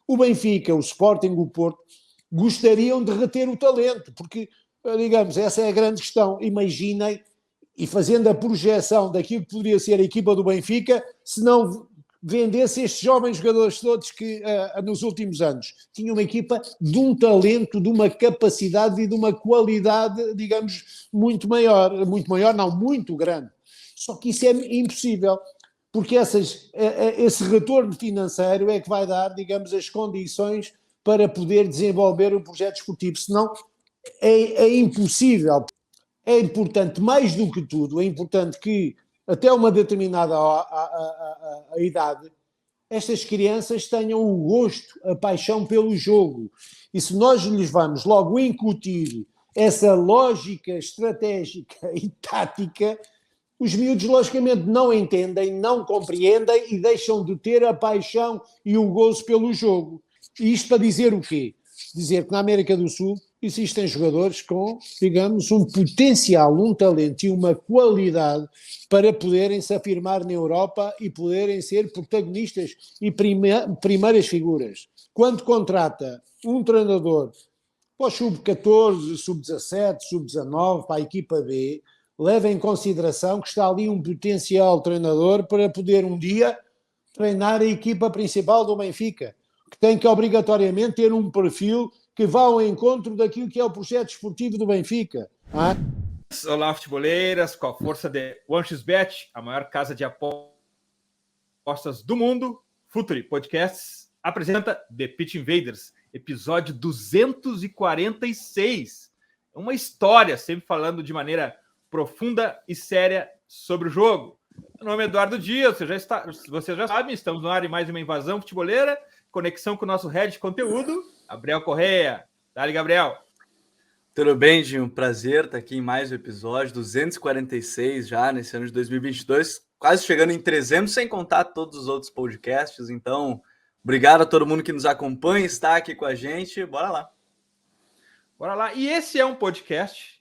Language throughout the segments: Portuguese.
O Benfica, o Sporting, o Porto, gostariam de reter o talento, porque, digamos, essa é a grande questão. Imaginem, e fazendo a projeção daquilo que poderia ser a equipa do Benfica, se não vendesse estes jovens jogadores todos que nos últimos anos tinham uma equipa de um talento, de uma capacidade e de uma qualidade, digamos, muito maior, não, muito grande. Só que isso é impossível, porque esse retorno financeiro é que vai dar, digamos, as condições para poder desenvolver um projeto esportivo, senão é impossível. É importante, mais do que tudo, é importante que até uma determinada a idade, estas crianças tenham o gosto, a paixão pelo jogo. E se nós lhes vamos logo incutir essa lógica estratégica e tática, os miúdos logicamente não entendem, não compreendem e deixam de ter a paixão e o gozo pelo jogo. E isto para dizer o quê? Dizer que na América do Sul existem jogadores com, digamos, um potencial, um talento e uma qualidade para poderem se afirmar na Europa e poderem ser protagonistas e primeiras figuras. Quando contrata um treinador para o sub-14, sub-17, sub-19, para a equipa B, leva em consideração que está ali um potencial treinador para poder um dia treinar a equipa principal do Benfica, que tem que obrigatoriamente ter um perfil que vá ao encontro daquilo que é o projeto esportivo do Benfica. Olá, futeboleiras, com a força de 1xBet, a maior casa de apostas do mundo, Futuri Podcasts apresenta The Pitch Invaders, episódio 246. Uma história, sempre falando de maneira profunda e séria sobre o jogo. Meu nome é Eduardo Dias, você já sabe, estamos no ar em mais uma invasão futeboleira, conexão com o nosso head de conteúdo, Gabriel Correia. Dale, Gabriel. Tudo bem, Dinho? Prazer estar aqui em mais um episódio, 246 já nesse ano de 2022, quase chegando em 300, sem contar todos os outros podcasts. Então, obrigado a todo mundo que nos acompanha, está aqui com a gente. Bora lá. Bora lá. E esse é um podcast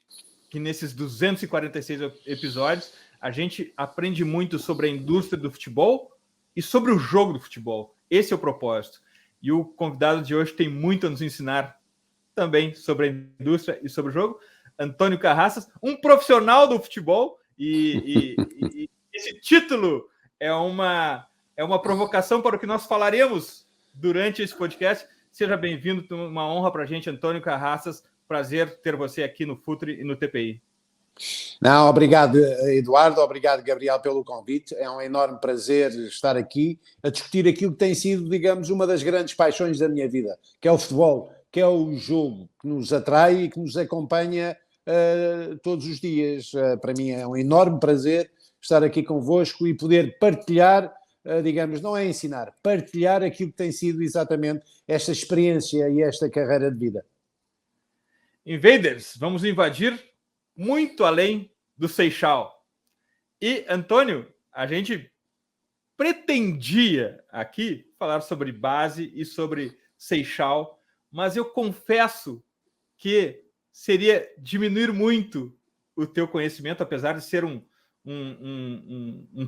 que nesses 246 episódios a gente aprende muito sobre a indústria do futebol e sobre o jogo do futebol. Esse é o propósito. E o convidado de hoje tem muito a nos ensinar também sobre a indústria e sobre o jogo. Antônio Carraças, um profissional do futebol. E esse título é uma provocação para o que nós falaremos durante esse podcast. Seja bem-vindo, uma honra para a gente, Antônio Carraças. Prazer ter você aqui no Futuri e no TPI. Não, obrigado, Eduardo, obrigado, Gabriel, pelo convite. É um enorme prazer estar aqui a discutir aquilo que tem sido, digamos, uma das grandes paixões da minha vida, que é o futebol, que é o jogo que nos atrai e que nos acompanha todos os dias. Para mim é um enorme prazer estar aqui convosco e poder partilhar, digamos, não é ensinar, partilhar aquilo que tem sido exatamente esta experiência e esta carreira de vida. Invaders, vamos invadir muito além do Seixal. E, Antônio, a gente pretendia aqui falar sobre base e sobre Seixal, mas eu confesso que seria diminuir muito o teu conhecimento, apesar de ser um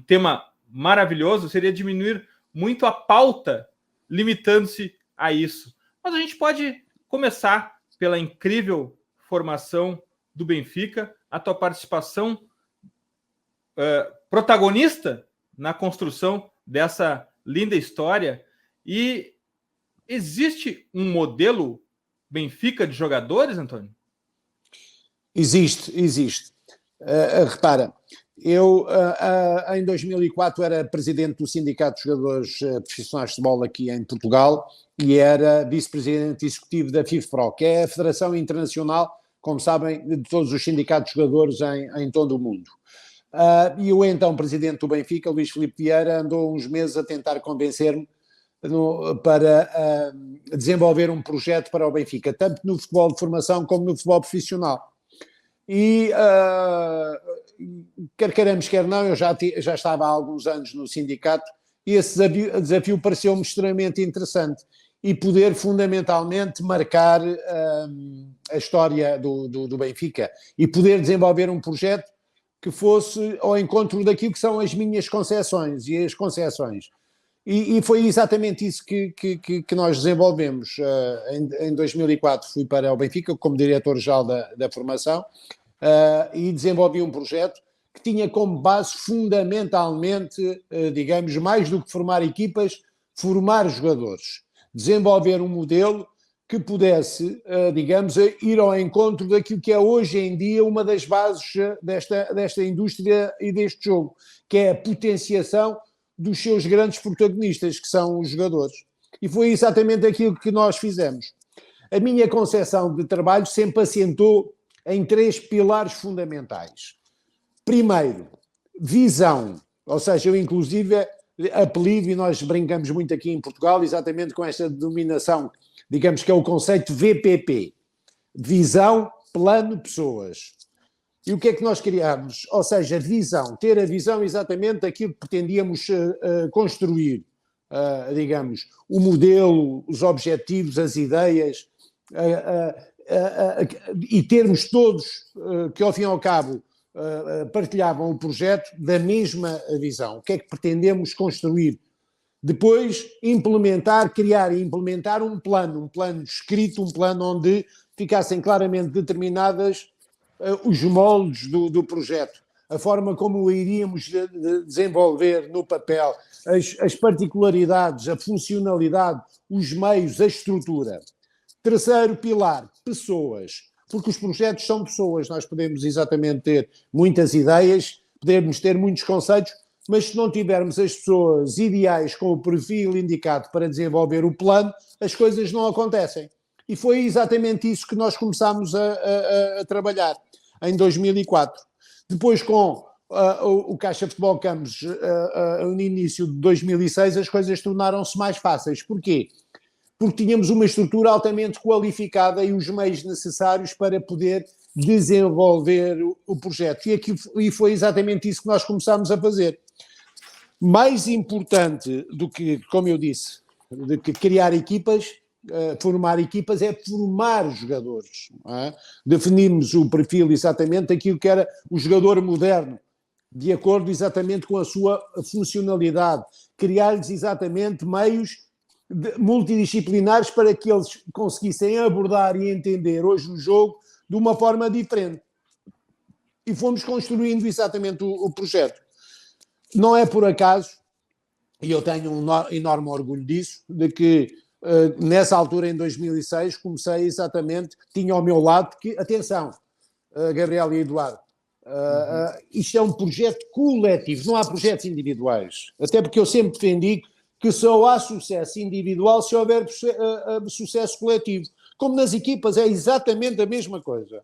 tema maravilhoso, seria diminuir muito a pauta, limitando-se a isso. Mas a gente pode começar pela incrível formação do Benfica, a tua participação protagonista na construção dessa linda história. E existe um modelo Benfica de jogadores, Antônio? Existe. Repara, eu em 2004 era presidente do Sindicato de Jogadores Profissionais de Futebol aqui em Portugal e era vice-presidente executivo da FIFPRO, que é a Federação Internacional, como sabem, de todos os sindicatos de jogadores em todo o mundo. E o então presidente do Benfica, Luís Filipe Vieira, andou uns meses a tentar convencer-me para desenvolver um projeto para o Benfica, tanto no futebol de formação como no futebol profissional. E quer queiramos, quer não, eu já estava há alguns anos no sindicato e esse desafio pareceu-me extremamente interessante e poder fundamentalmente marcar a história do Benfica e poder desenvolver um projeto que fosse ao encontro daquilo que são as minhas concepções e as concepções. E foi exatamente isso que nós desenvolvemos. Em 2004 fui para o Benfica como diretor-geral da formação e desenvolvi um projeto que tinha como base fundamentalmente, digamos, mais do que formar equipas, formar jogadores. Desenvolver um modelo que pudesse, digamos, ir ao encontro daquilo que é hoje em dia uma das bases desta indústria e deste jogo, que é a potenciação dos seus grandes protagonistas, que são os jogadores. E foi exatamente aquilo que nós fizemos. A minha concepção de trabalho sempre assentou em 3 pilares fundamentais. Primeiro, visão, ou seja, eu inclusive apelido, e nós brincamos muito aqui em Portugal, exatamente com esta denominação, digamos que é o conceito VPP. Visão, plano, pessoas. E o que é que nós criámos? Ou seja, visão, ter a visão exatamente daquilo que pretendíamos construir, digamos, o modelo, os objetivos, as ideias, e termos todos, que ao fim e ao cabo partilhavam o projeto da mesma visão. O que é que pretendemos construir? Depois, criar e implementar um plano escrito, um plano onde ficassem claramente determinadas os moldes do projeto, a forma como o iríamos desenvolver no papel, as particularidades, a funcionalidade, os meios, a estrutura. Terceiro pilar, pessoas, porque os projetos são pessoas, nós podemos exatamente ter muitas ideias, podemos ter muitos conceitos, mas se não tivermos as pessoas ideais com o perfil indicado para desenvolver o plano, as coisas não acontecem. E foi exatamente isso que nós começámos a trabalhar em 2004. Depois, com o Caixa Futebol Campos, no início de 2006, as coisas tornaram-se mais fáceis. Porquê? Porque tínhamos uma estrutura altamente qualificada e os meios necessários para poder desenvolver o projeto. E foi exatamente isso que nós começámos a fazer. Mais importante do que, como eu disse, de que criar equipas, formar equipas, é formar os jogadores. Definimos o perfil exatamente daquilo que era o jogador moderno, de acordo exatamente com a sua funcionalidade, criar-lhes exatamente meios multidisciplinares para que eles conseguissem abordar e entender hoje o jogo de uma forma diferente. E fomos construindo exatamente o projeto. Não é por acaso, e eu tenho um enorme orgulho disso, de que nessa altura, em 2006, comecei exatamente, tinha ao meu lado, que, atenção, Gabriel e Eduardo, isto é um projeto coletivo, não há projetos individuais. Até porque eu sempre defendi que só há sucesso individual se houver sucesso coletivo. Como nas equipas, é exatamente a mesma coisa.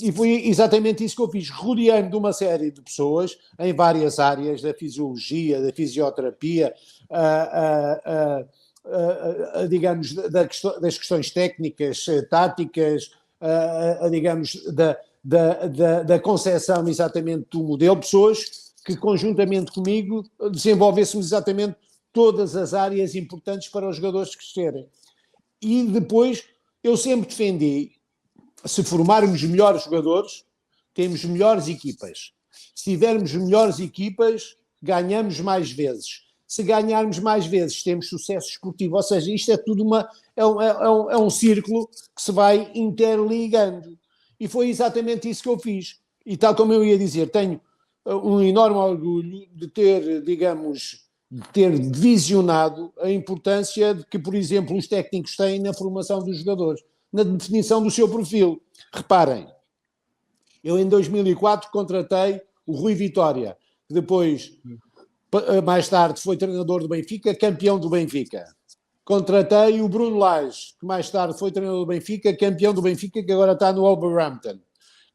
E foi exatamente isso que eu fiz. Rodeei-me de uma série de pessoas em várias áreas da fisiologia, da fisioterapia, digamos, das questões técnicas, táticas, digamos, da concepção exatamente do modelo, pessoas que conjuntamente comigo desenvolvêssemos exatamente todas as áreas importantes para os jogadores crescerem. E depois eu sempre defendi, se formarmos melhores jogadores, temos melhores equipas. Se tivermos melhores equipas, ganhamos mais vezes. Se ganharmos mais vezes, temos sucesso esportivo. Ou seja, isto é tudo é um círculo que se vai interligando. E foi exatamente isso que eu fiz. E tal como eu ia dizer, tenho um enorme orgulho de ter, digamos, de ter visionado a importância de que, por exemplo, os técnicos têm na formação dos jogadores, na definição do seu perfil. Reparem, eu em 2004 contratei o Rui Vitória, que depois, mais tarde, foi treinador do Benfica, campeão do Benfica. Contratei o Bruno Lage, que mais tarde foi treinador do Benfica, campeão do Benfica, que agora está no Wolverhampton.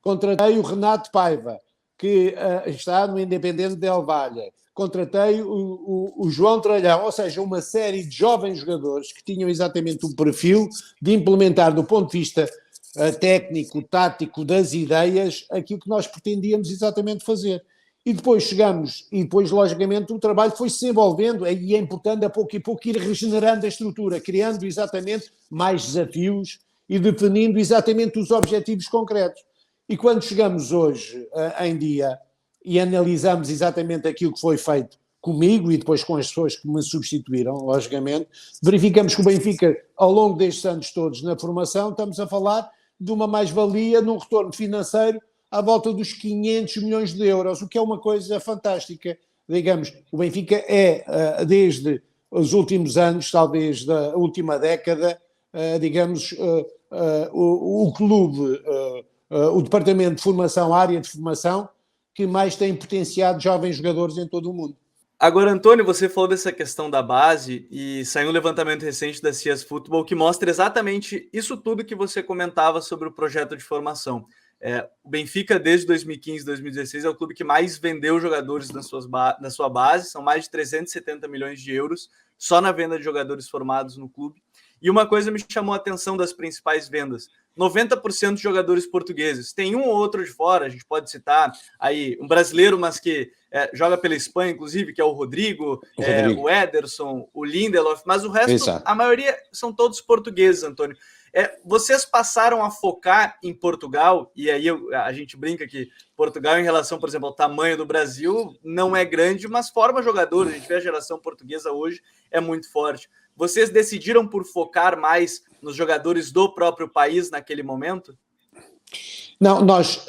Contratei o Renato Paiva, que está no Independente Del Valle. Contratei o João Tralhão, ou seja, uma série de jovens jogadores que tinham exatamente o perfil de implementar, do ponto de vista técnico, tático, das ideias, aquilo que nós pretendíamos exatamente fazer. E depois chegamos, e depois, logicamente, o trabalho foi se desenvolvendo, e é importante a pouco e pouco ir regenerando a estrutura, criando exatamente mais desafios e definindo exatamente os objetivos concretos. E quando chegamos hoje em dia e analisamos exatamente aquilo que foi feito comigo e depois com as pessoas que me substituíram, logicamente, verificamos que o Benfica, ao longo destes anos todos na formação, estamos a falar de uma mais-valia num retorno financeiro à volta dos 500 milhões de euros, o que é uma coisa fantástica. Digamos, o Benfica é, desde os últimos anos, talvez da última década, digamos, o clube, o departamento de formação, a área de formação, que mais tem potenciado jovens jogadores em todo o mundo. Agora, Antônio, você falou dessa questão da base e saiu um levantamento recente da CS Football que mostra exatamente isso tudo que você comentava sobre o projeto de formação. O Benfica, desde 2015, 2016, é o clube que mais vendeu jogadores na sua base, são mais de 370 milhões de euros só na venda de jogadores formados no clube. E uma coisa me chamou a atenção das principais vendas: 90% de jogadores portugueses. Tem um ou outro de fora, a gente pode citar aí um brasileiro, mas que joga pela Espanha, inclusive, que é o Rodrigo, o Ederson, o Lindelof, mas o resto, exato, a maioria são todos portugueses, Antônio. Vocês passaram a focar em Portugal, e aí a gente brinca que Portugal, em relação, por exemplo, ao tamanho do Brasil, não é grande, mas forma jogadores. A gente vê a geração portuguesa hoje, é muito forte. Vocês decidiram por focar mais nos jogadores do próprio país naquele momento? Não, nós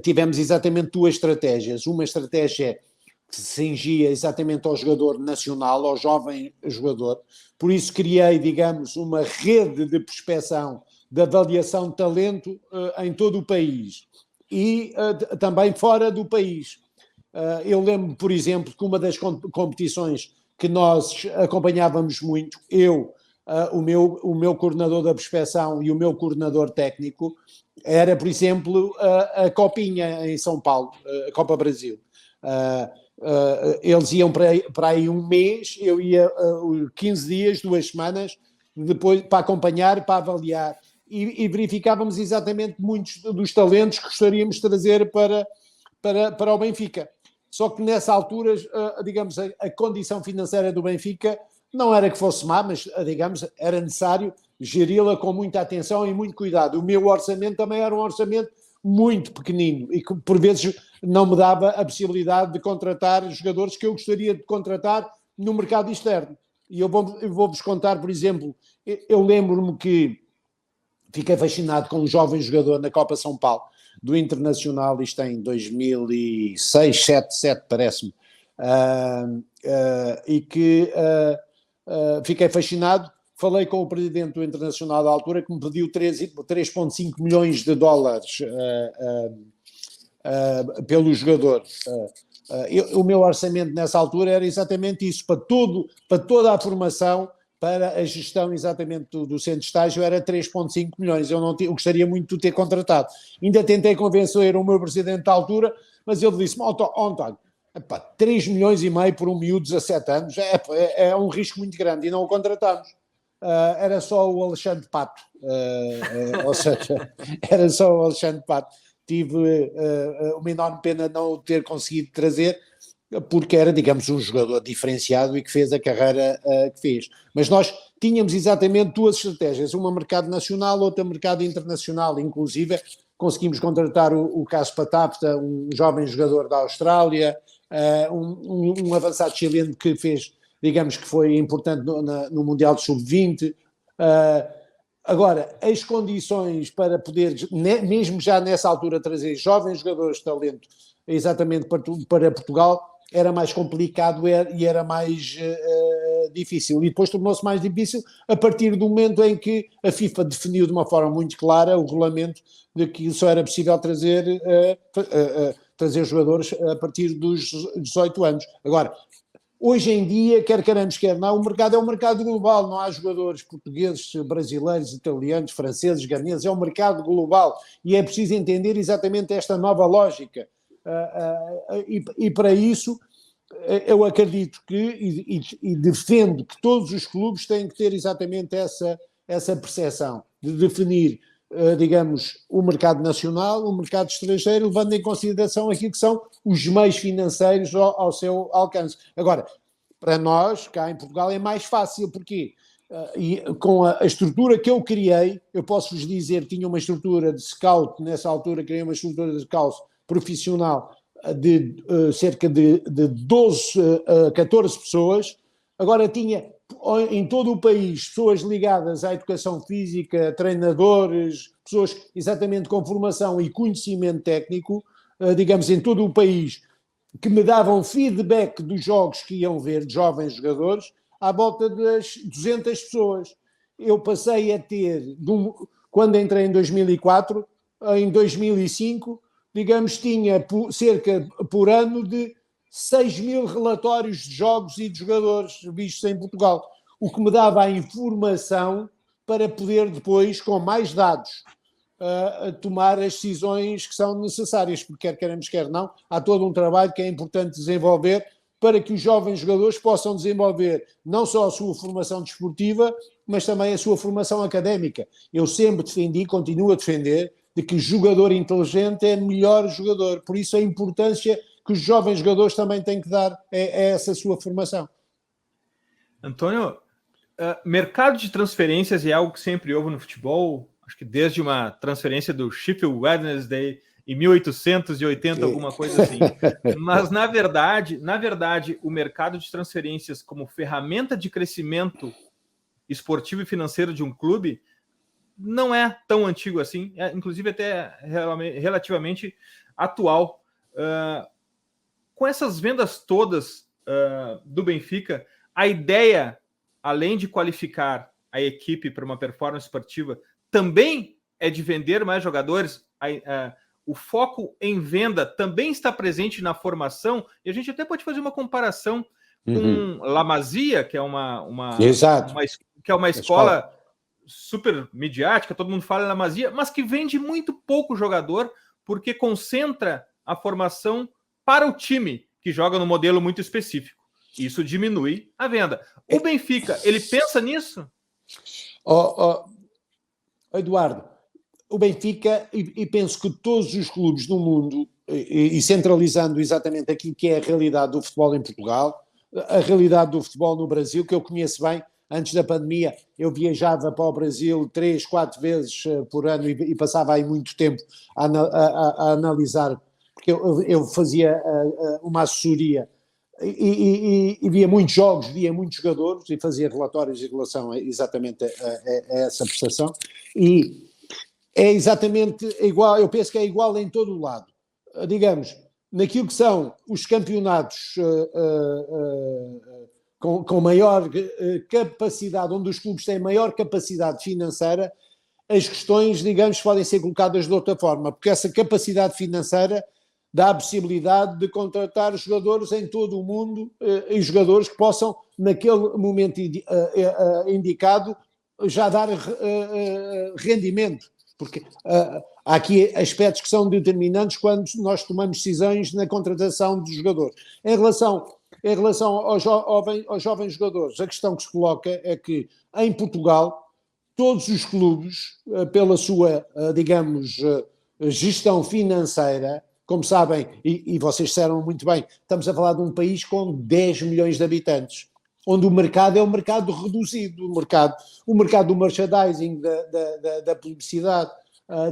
tivemos exatamente duas estratégias. Uma estratégia que se cingia exatamente ao jogador nacional, ao jovem jogador. Por isso criei, digamos, uma rede de prospecção, de avaliação de talento em todo o país e também fora do país. Eu lembro, por exemplo, que uma das competições que nós acompanhávamos muito, o meu coordenador da prospecção e o meu coordenador técnico, era, por exemplo, a Copinha em São Paulo, a Copa Brasil. Eles iam para aí um mês, eu ia 15 dias, 2 semanas, depois para acompanhar, para avaliar, e verificávamos exatamente muitos dos talentos que gostaríamos de trazer para o Benfica. Só que nessa altura, digamos, a condição financeira do Benfica não era que fosse má, mas, digamos, era necessário geri-la com muita atenção e muito cuidado. O meu orçamento também era um orçamento muito pequenino e que, por vezes, não me dava a possibilidade de contratar jogadores que eu gostaria de contratar no mercado externo. E eu vou-vos contar, por exemplo, eu lembro-me que fiquei fascinado com um jovem jogador na Copa São Paulo, do Internacional, isto em 2006, 7 parece-me, e que fiquei fascinado. Falei com o presidente do Internacional da altura, que me pediu 3,5 milhões de dólares pelo jogador. O meu orçamento nessa altura era exatamente isso, para toda a formação, para a gestão exatamente do centro de estágio, era 3,5 milhões. Eu gostaria muito de ter contratado. Ainda tentei convencer o meu presidente da altura, mas ele disse-me: António, 3 milhões e meio por um miúdo de 17 anos é um risco muito grande, e não o contratamos. Era só o Alexandre Pato, ou seja, era só o Alexandre Pato. Tive uma enorme pena não o ter conseguido trazer, porque era, digamos, um jogador diferenciado e que fez a carreira que fez. Mas nós tínhamos exatamente duas estratégias, uma mercado nacional, outra mercado internacional. Inclusive conseguimos contratar o Cássio Patapta, um jovem jogador da Austrália, um avançado chileno que fez, digamos, que foi importante no Mundial de Sub-20. Agora, as condições para poder, mesmo já nessa altura, trazer jovens jogadores de talento exatamente para Portugal, era mais complicado e era mais difícil. E depois tornou-se mais difícil a partir do momento em que a FIFA definiu de uma forma muito clara o regulamento de que só era possível trazer jogadores a partir dos 18 anos. Agora, hoje em dia, quer queiramos, quer não, o mercado é um mercado global, não há jogadores portugueses, brasileiros, italianos, franceses, ganeses, é um mercado global e é preciso entender exatamente esta nova lógica. E para isso eu acredito que e defendo que todos os clubes têm que ter exatamente essa percepção de definir, digamos, o mercado nacional, o mercado estrangeiro, levando em consideração aquilo que são os meios financeiros ao seu alcance. Agora, para nós, cá em Portugal, é mais fácil, porque e com a estrutura que eu criei, eu posso-vos dizer que tinha uma estrutura de scout, nessa altura criei uma estrutura de scout profissional de cerca de 12 a 14 pessoas, agora tinha em todo o país pessoas ligadas à educação física, treinadores, pessoas exatamente com formação e conhecimento técnico, digamos, em todo o país, que me davam feedback dos jogos que iam ver, de jovens jogadores, à volta das 200 pessoas. Eu passei a ter, quando entrei em 2004, em 2005, digamos, tinha cerca por ano de 6.000 relatórios de jogos e de jogadores vistos em Portugal, o que me dava a informação para poder depois, com mais dados, tomar as decisões que são necessárias, porque quer queremos, quer não, há todo um trabalho que é importante desenvolver para que os jovens jogadores possam desenvolver não só a sua formação desportiva, mas também a sua formação académica. Eu sempre defendi, continuo a defender, de que o jogador inteligente é melhor jogador, por isso a importância que os jovens jogadores também têm que dar a essa sua formação. Antônio, mercado de transferências é algo que sempre houve no futebol, acho que desde uma transferência do Sheffield Wednesday em 1880, alguma coisa assim. Mas, na verdade, o mercado de transferências como ferramenta de crescimento esportivo e financeiro de um clube não é tão antigo assim, inclusive até relativamente atual. Com essas vendas todas do Benfica, a ideia, além de qualificar a equipe para uma performance esportiva, também é de vender mais jogadores. O foco em venda também está presente na formação, e a gente até pode fazer uma comparação com La Masia, que é uma escola super midiática, todo mundo fala em La Masia, mas que vende muito pouco jogador, porque concentra a formação para o time, que joga num modelo muito específico. Isso diminui a venda. O Benfica, ele pensa nisso? Eduardo, o Benfica, e penso que todos os clubes do mundo, e centralizando exatamente aquilo que é a realidade do futebol em Portugal, a realidade do futebol no Brasil, que eu conheço bem. Antes da pandemia, eu viajava para o Brasil 3, 4 vezes por ano e passava aí muito tempo a analisar, porque eu fazia uma assessoria e via muitos jogos, via muitos jogadores e fazia relatórios em relação exatamente a essa prestação. E é exatamente igual, eu penso que é igual em todo o lado. Digamos, naquilo que são os campeonatos com maior capacidade, onde os clubes têm maior capacidade financeira, as questões, digamos, podem ser colocadas de outra forma, porque essa capacidade financeira dá a possibilidade de contratar jogadores em todo o mundo e jogadores que possam, naquele momento indicado, já dar rendimento. Porque há aqui aspectos que são determinantes quando nós tomamos decisões na contratação dos jogadores. Em relação aos jovens jogadores, a questão que se coloca é que, em Portugal, todos os clubes, pela sua, digamos, gestão financeira, como sabem, e vocês disseram muito bem, estamos a falar de um país com 10 milhões de habitantes, onde o mercado é um mercado reduzido, o mercado do merchandising, da publicidade,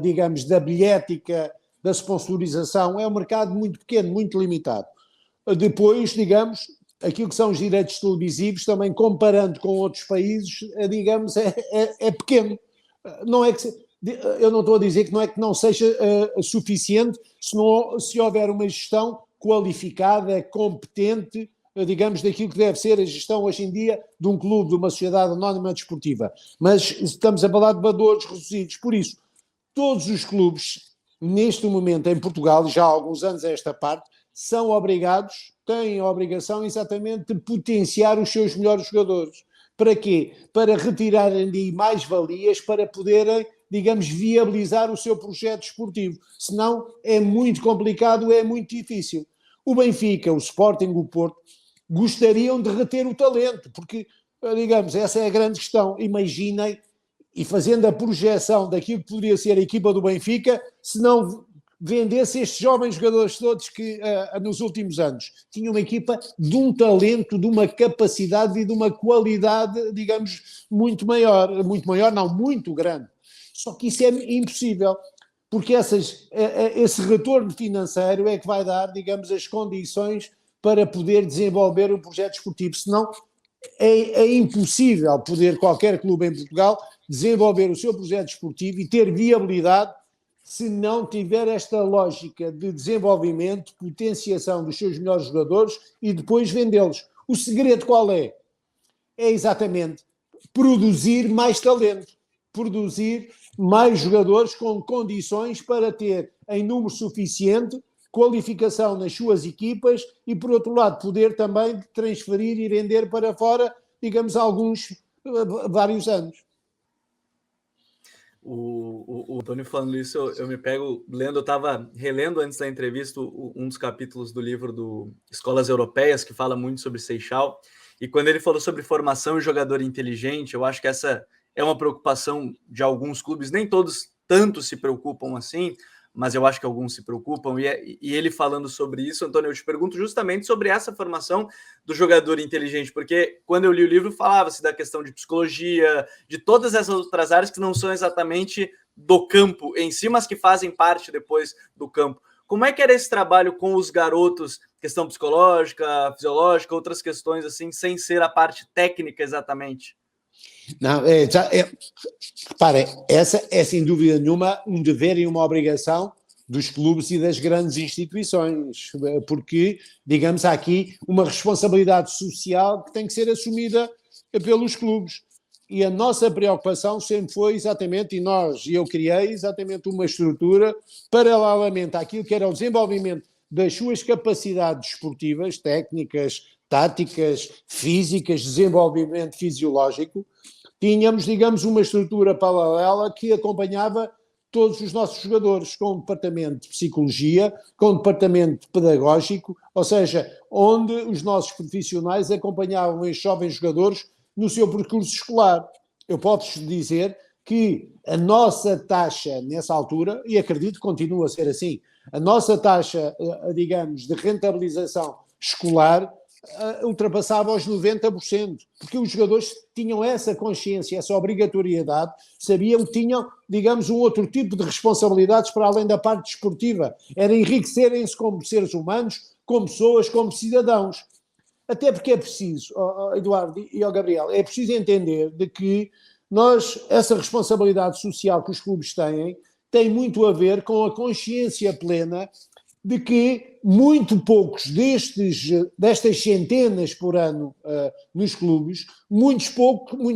digamos, da bilhética, da sponsorização, é um mercado muito pequeno, muito limitado. Depois, digamos, aquilo que são os direitos televisivos, também comparando com outros países, digamos, é pequeno. Não é que eu não estou a dizer que não seja suficiente se houver uma gestão qualificada, competente, digamos, daquilo que deve ser a gestão hoje em dia de um clube, de uma sociedade anónima desportiva. Mas estamos a falar de valores reduzidos. Por isso, todos os clubes, neste momento em Portugal, já há alguns anos a esta parte, são obrigados, têm a obrigação exatamente de potenciar os seus melhores jogadores. Para quê? Para retirarem de mais-valias, para poderem, digamos, viabilizar o seu projeto esportivo. Senão é muito complicado, é muito difícil. O Benfica, o Sporting, o Porto, gostariam de reter o talento, porque, digamos, essa é a grande questão. Imaginem, e fazendo a projeção daquilo que poderia ser a equipa do Benfica, se não vendesse estes jovens jogadores todos que nos últimos anos tinham uma equipa de um talento, de uma capacidade e de uma qualidade, digamos, muito grande. Só que isso é impossível, porque esse retorno financeiro é que vai dar, digamos, as condições para poder desenvolver um projeto esportivo. Senão é impossível poder qualquer clube em Portugal desenvolver o seu projeto esportivo e ter viabilidade se não tiver esta lógica de desenvolvimento, potenciação dos seus melhores jogadores e depois vendê-los. O segredo qual é? É exatamente produzir mais talento, produzir mais jogadores com condições para ter em número suficiente qualificação nas suas equipas e, por outro lado, poder também transferir e vender para fora, digamos, vários anos. O Antônio falando isso, eu me pego lendo, eu estava relendo antes da entrevista um dos capítulos do livro do Escolas Europeias, que fala muito sobre Seixal, e quando ele falou sobre formação e jogador inteligente, eu acho que essa é uma preocupação de alguns clubes, nem todos tanto se preocupam assim, mas eu acho que alguns se preocupam, e ele falando sobre isso, Antônio, eu te pergunto justamente sobre essa formação do jogador inteligente, porque quando eu li o livro falava-se da questão de psicologia, de todas essas outras áreas que não são exatamente do campo em si, mas que fazem parte depois do campo. Como é que era esse trabalho com os garotos, questão psicológica, fisiológica, outras questões assim, sem ser a parte técnica exatamente? Não, repare, essa é sem dúvida nenhuma um dever e uma obrigação dos clubes e das grandes instituições, porque, digamos, há aqui uma responsabilidade social que tem que ser assumida pelos clubes. E a nossa preocupação sempre foi exatamente, e eu criei exatamente uma estrutura paralelamente àquilo que era o desenvolvimento das suas capacidades esportivas, técnicas, táticas, físicas, desenvolvimento fisiológico. Tínhamos, digamos, uma estrutura paralela que acompanhava todos os nossos jogadores, com um departamento de psicologia, com um departamento pedagógico, ou seja, onde os nossos profissionais acompanhavam os jovens jogadores no seu percurso escolar. Eu posso dizer que a nossa taxa nessa altura, e acredito que continua a ser assim, a nossa taxa, digamos, de rentabilização escolar ultrapassava os 90%, porque os jogadores tinham essa consciência, essa obrigatoriedade, sabiam que tinham, digamos, um outro tipo de responsabilidades para além da parte desportiva, era enriquecerem-se como seres humanos, como pessoas, como cidadãos. Até porque é preciso, Eduardo e Gabriel, é preciso entender de que essa responsabilidade social que os clubes têm, tem muito a ver com a consciência plena de que muito poucos destas centenas por ano nos clubes, muito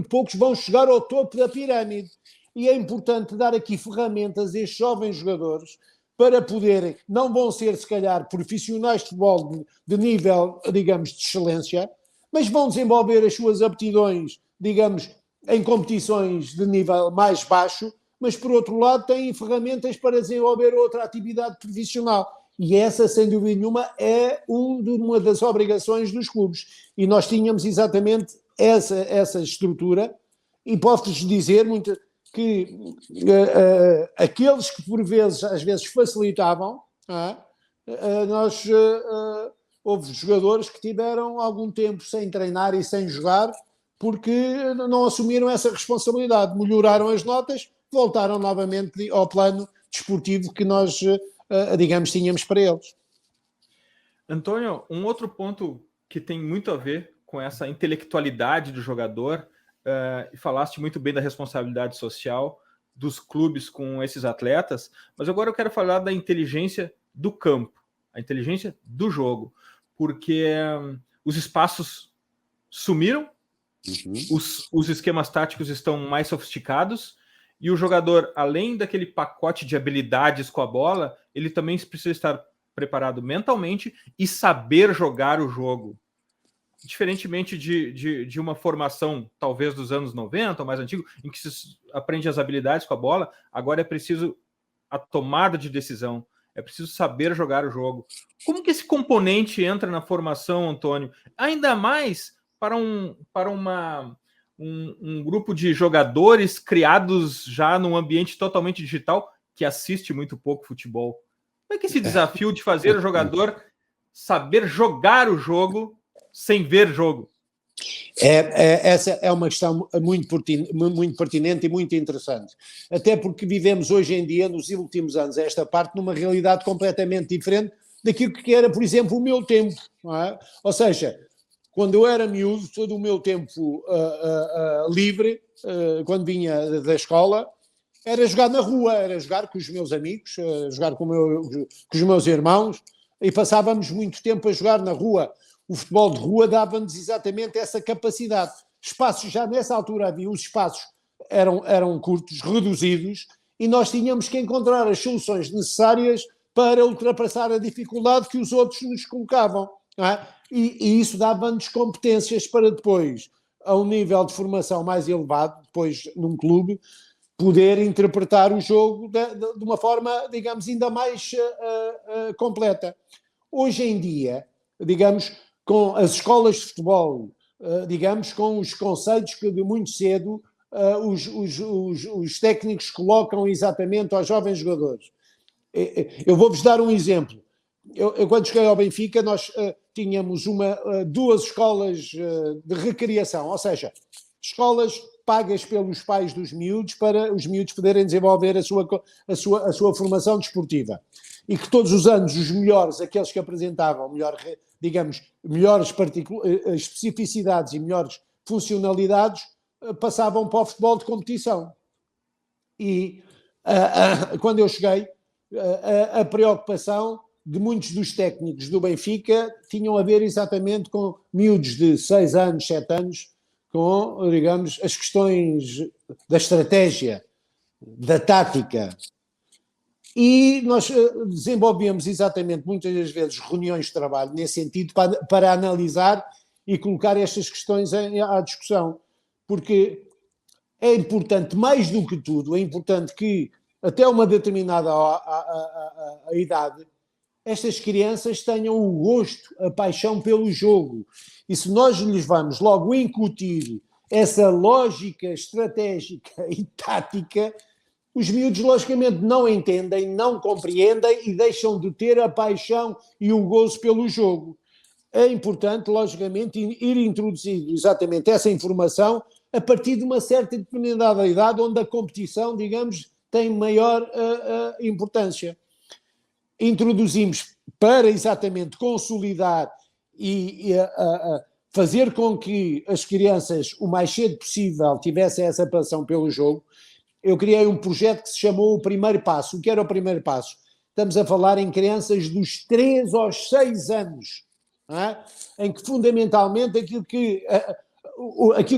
poucos vão chegar ao topo da pirâmide. E é importante dar aqui ferramentas a estes jovens jogadores para poderem, não vão ser se calhar profissionais de futebol de nível, digamos, de excelência, mas vão desenvolver as suas aptidões, digamos, em competições de nível mais baixo, mas por outro lado têm ferramentas para desenvolver outra atividade profissional. E essa, sem dúvida nenhuma, é uma das obrigações dos clubes. E nós tínhamos exatamente essa estrutura, e posso-vos dizer que aqueles que por vezes, às vezes, facilitavam, houve jogadores que tiveram algum tempo sem treinar e sem jogar, porque não assumiram essa responsabilidade, melhoraram as notas, voltaram novamente ao plano desportivo que nós, digamos, tínhamos para eles. Antônio, um outro ponto que tem muito a ver com essa intelectualidade do jogador, e falaste muito bem da responsabilidade social dos clubes com esses atletas, mas agora eu quero falar da inteligência do campo, a inteligência do jogo, porque os espaços sumiram, os esquemas táticos estão mais sofisticados, e o jogador, além daquele pacote de habilidades com a bola, ele também precisa estar preparado mentalmente e saber jogar o jogo. Diferentemente de uma formação, talvez dos anos 90, ou mais antigo, em que se aprende as habilidades com a bola, agora é preciso a tomada de decisão, é preciso saber jogar o jogo. Como que esse componente entra na formação, Antônio? Ainda mais para um grupo de jogadores criados já num ambiente totalmente digital que assiste muito pouco futebol. Como é que esse desafio de fazer o jogador saber jogar o jogo sem ver jogo? Essa é uma questão muito pertinente e muito interessante. Até porque vivemos hoje em dia, nos últimos anos, esta parte, numa realidade completamente diferente daquilo que era, por exemplo, o meu tempo. Não é? Ou seja, quando eu era miúdo, todo o meu tempo livre, quando vinha da escola, era jogar na rua, era jogar com os meus amigos, jogar com os meus irmãos, e passávamos muito tempo a jogar na rua. O futebol de rua dava-nos exatamente essa capacidade. Espaços, já nessa altura havia, os espaços eram curtos, reduzidos, e nós tínhamos que encontrar as soluções necessárias para ultrapassar a dificuldade que os outros nos colocavam. Não é? E isso dava-nos competências para depois, a um nível de formação mais elevado, depois num clube, poder interpretar o jogo de uma forma, digamos, ainda mais completa. Hoje em dia, digamos, com as escolas de futebol, digamos, com os conceitos que de muito cedo os técnicos colocam exatamente aos jovens jogadores. Eu vou-vos dar um exemplo. Eu quando cheguei ao Benfica, nós tínhamos duas escolas de recriação, ou seja, escolas pagas pelos pais dos miúdos para os miúdos poderem desenvolver a sua formação desportiva. E que todos os anos os melhores, aqueles que apresentavam melhores especificidades e melhores funcionalidades, passavam para o futebol de competição. E quando eu cheguei, a preocupação de muitos dos técnicos do Benfica tinham a ver exatamente com miúdos de 6 anos, 7 anos, com, digamos, as questões da estratégia, da tática. E nós desenvolvíamos exatamente, muitas das vezes, reuniões de trabalho nesse sentido para analisar e colocar estas questões à discussão. Porque é importante, mais do que tudo, é importante que, até uma determinada idade, estas crianças tenham o gosto, a paixão pelo jogo. E se nós lhes vamos logo incutir essa lógica estratégica e tática, os miúdos logicamente não entendem, não compreendem e deixam de ter a paixão e o gozo pelo jogo. É importante, logicamente, ir introduzindo exatamente essa informação a partir de uma certa determinada idade, onde a competição, digamos, tem maior importância. Introduzimos para exatamente consolidar e fazer com que as crianças, o mais cedo possível, tivessem essa paixão pelo jogo. Eu criei um projeto que se chamou O Primeiro Passo. O que era o primeiro passo? Estamos a falar em crianças dos 3 aos 6 anos, não é? Em que fundamentalmente aquilo que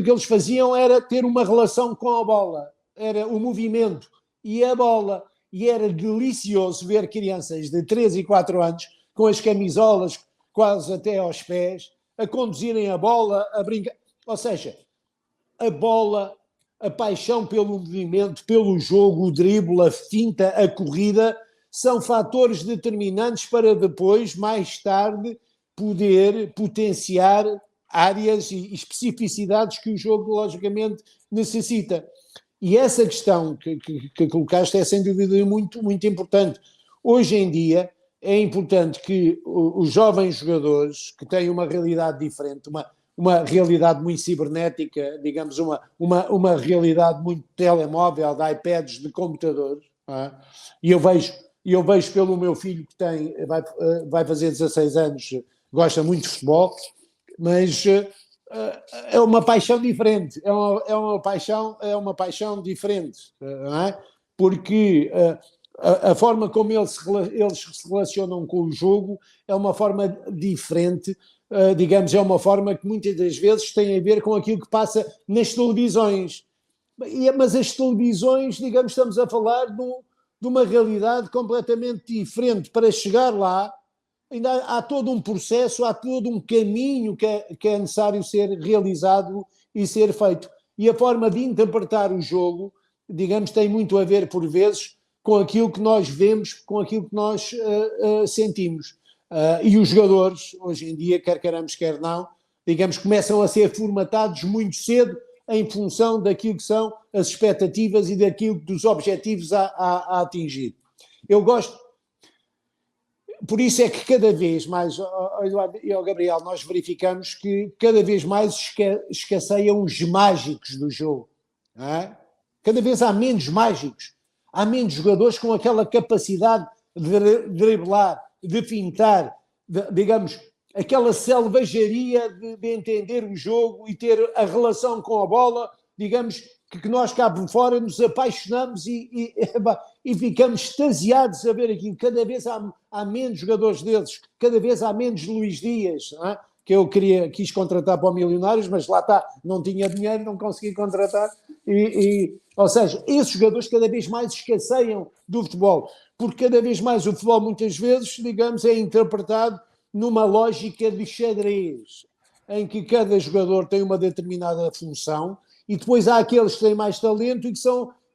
eles faziam era ter uma relação com a bola, era o movimento e a bola. E era delicioso ver crianças de 3 e 4 anos com as camisolas quase até aos pés, a conduzirem a bola, a brincar. Ou seja, a bola, a paixão pelo movimento, pelo jogo, o drible, a finta, a corrida, são fatores determinantes para depois, mais tarde, poder potenciar áreas e especificidades que o jogo, logicamente, necessita. E essa questão que colocaste é, sem dúvida, muito, muito importante. Hoje em dia, é importante que os jovens jogadores, que têm uma realidade diferente, uma realidade muito cibernética, digamos, uma realidade muito telemóvel, de iPads, de computadores, é? E eu vejo pelo meu filho que vai fazer 16 anos, gosta muito de futebol, mas é uma paixão diferente, é uma paixão diferente, não é? Porque a forma como eles se relacionam com o jogo é uma forma diferente, digamos, é uma forma que muitas das vezes tem a ver com aquilo que passa nas televisões. Mas as televisões, digamos, estamos a falar de uma realidade completamente diferente. Para chegar lá, ainda há todo um processo, há todo um caminho que é necessário ser realizado e ser feito. E a forma de interpretar o jogo, digamos, tem muito a ver, por vezes, com aquilo que nós vemos, com aquilo que nós sentimos. E os jogadores, hoje em dia, quer queiramos, quer não, digamos, começam a ser formatados muito cedo em função daquilo que são as expectativas e daquilo dos objetivos a atingir. Eu gosto por isso é que cada vez mais, Eduardo e Gabriel, nós verificamos que cada vez mais escasseiam os mágicos do jogo. Não é? Cada vez há menos mágicos. Há menos jogadores com aquela capacidade de driblar, de fintar, digamos, aquela selvageria de entender o jogo e ter a relação com a bola, digamos, que nós cá por fora nos apaixonamos e ficamos extasiados a ver aquilo. Cada vez há menos jogadores desses, cada vez há menos Luís Dias, não é? Que eu quis contratar para o Milionários, mas lá está, não tinha dinheiro, não consegui contratar. Ou seja, esses jogadores cada vez mais escasseiam do futebol, porque cada vez mais o futebol, muitas vezes, digamos, é interpretado numa lógica de xadrez, em que cada jogador tem uma determinada função e depois há aqueles que têm mais talento e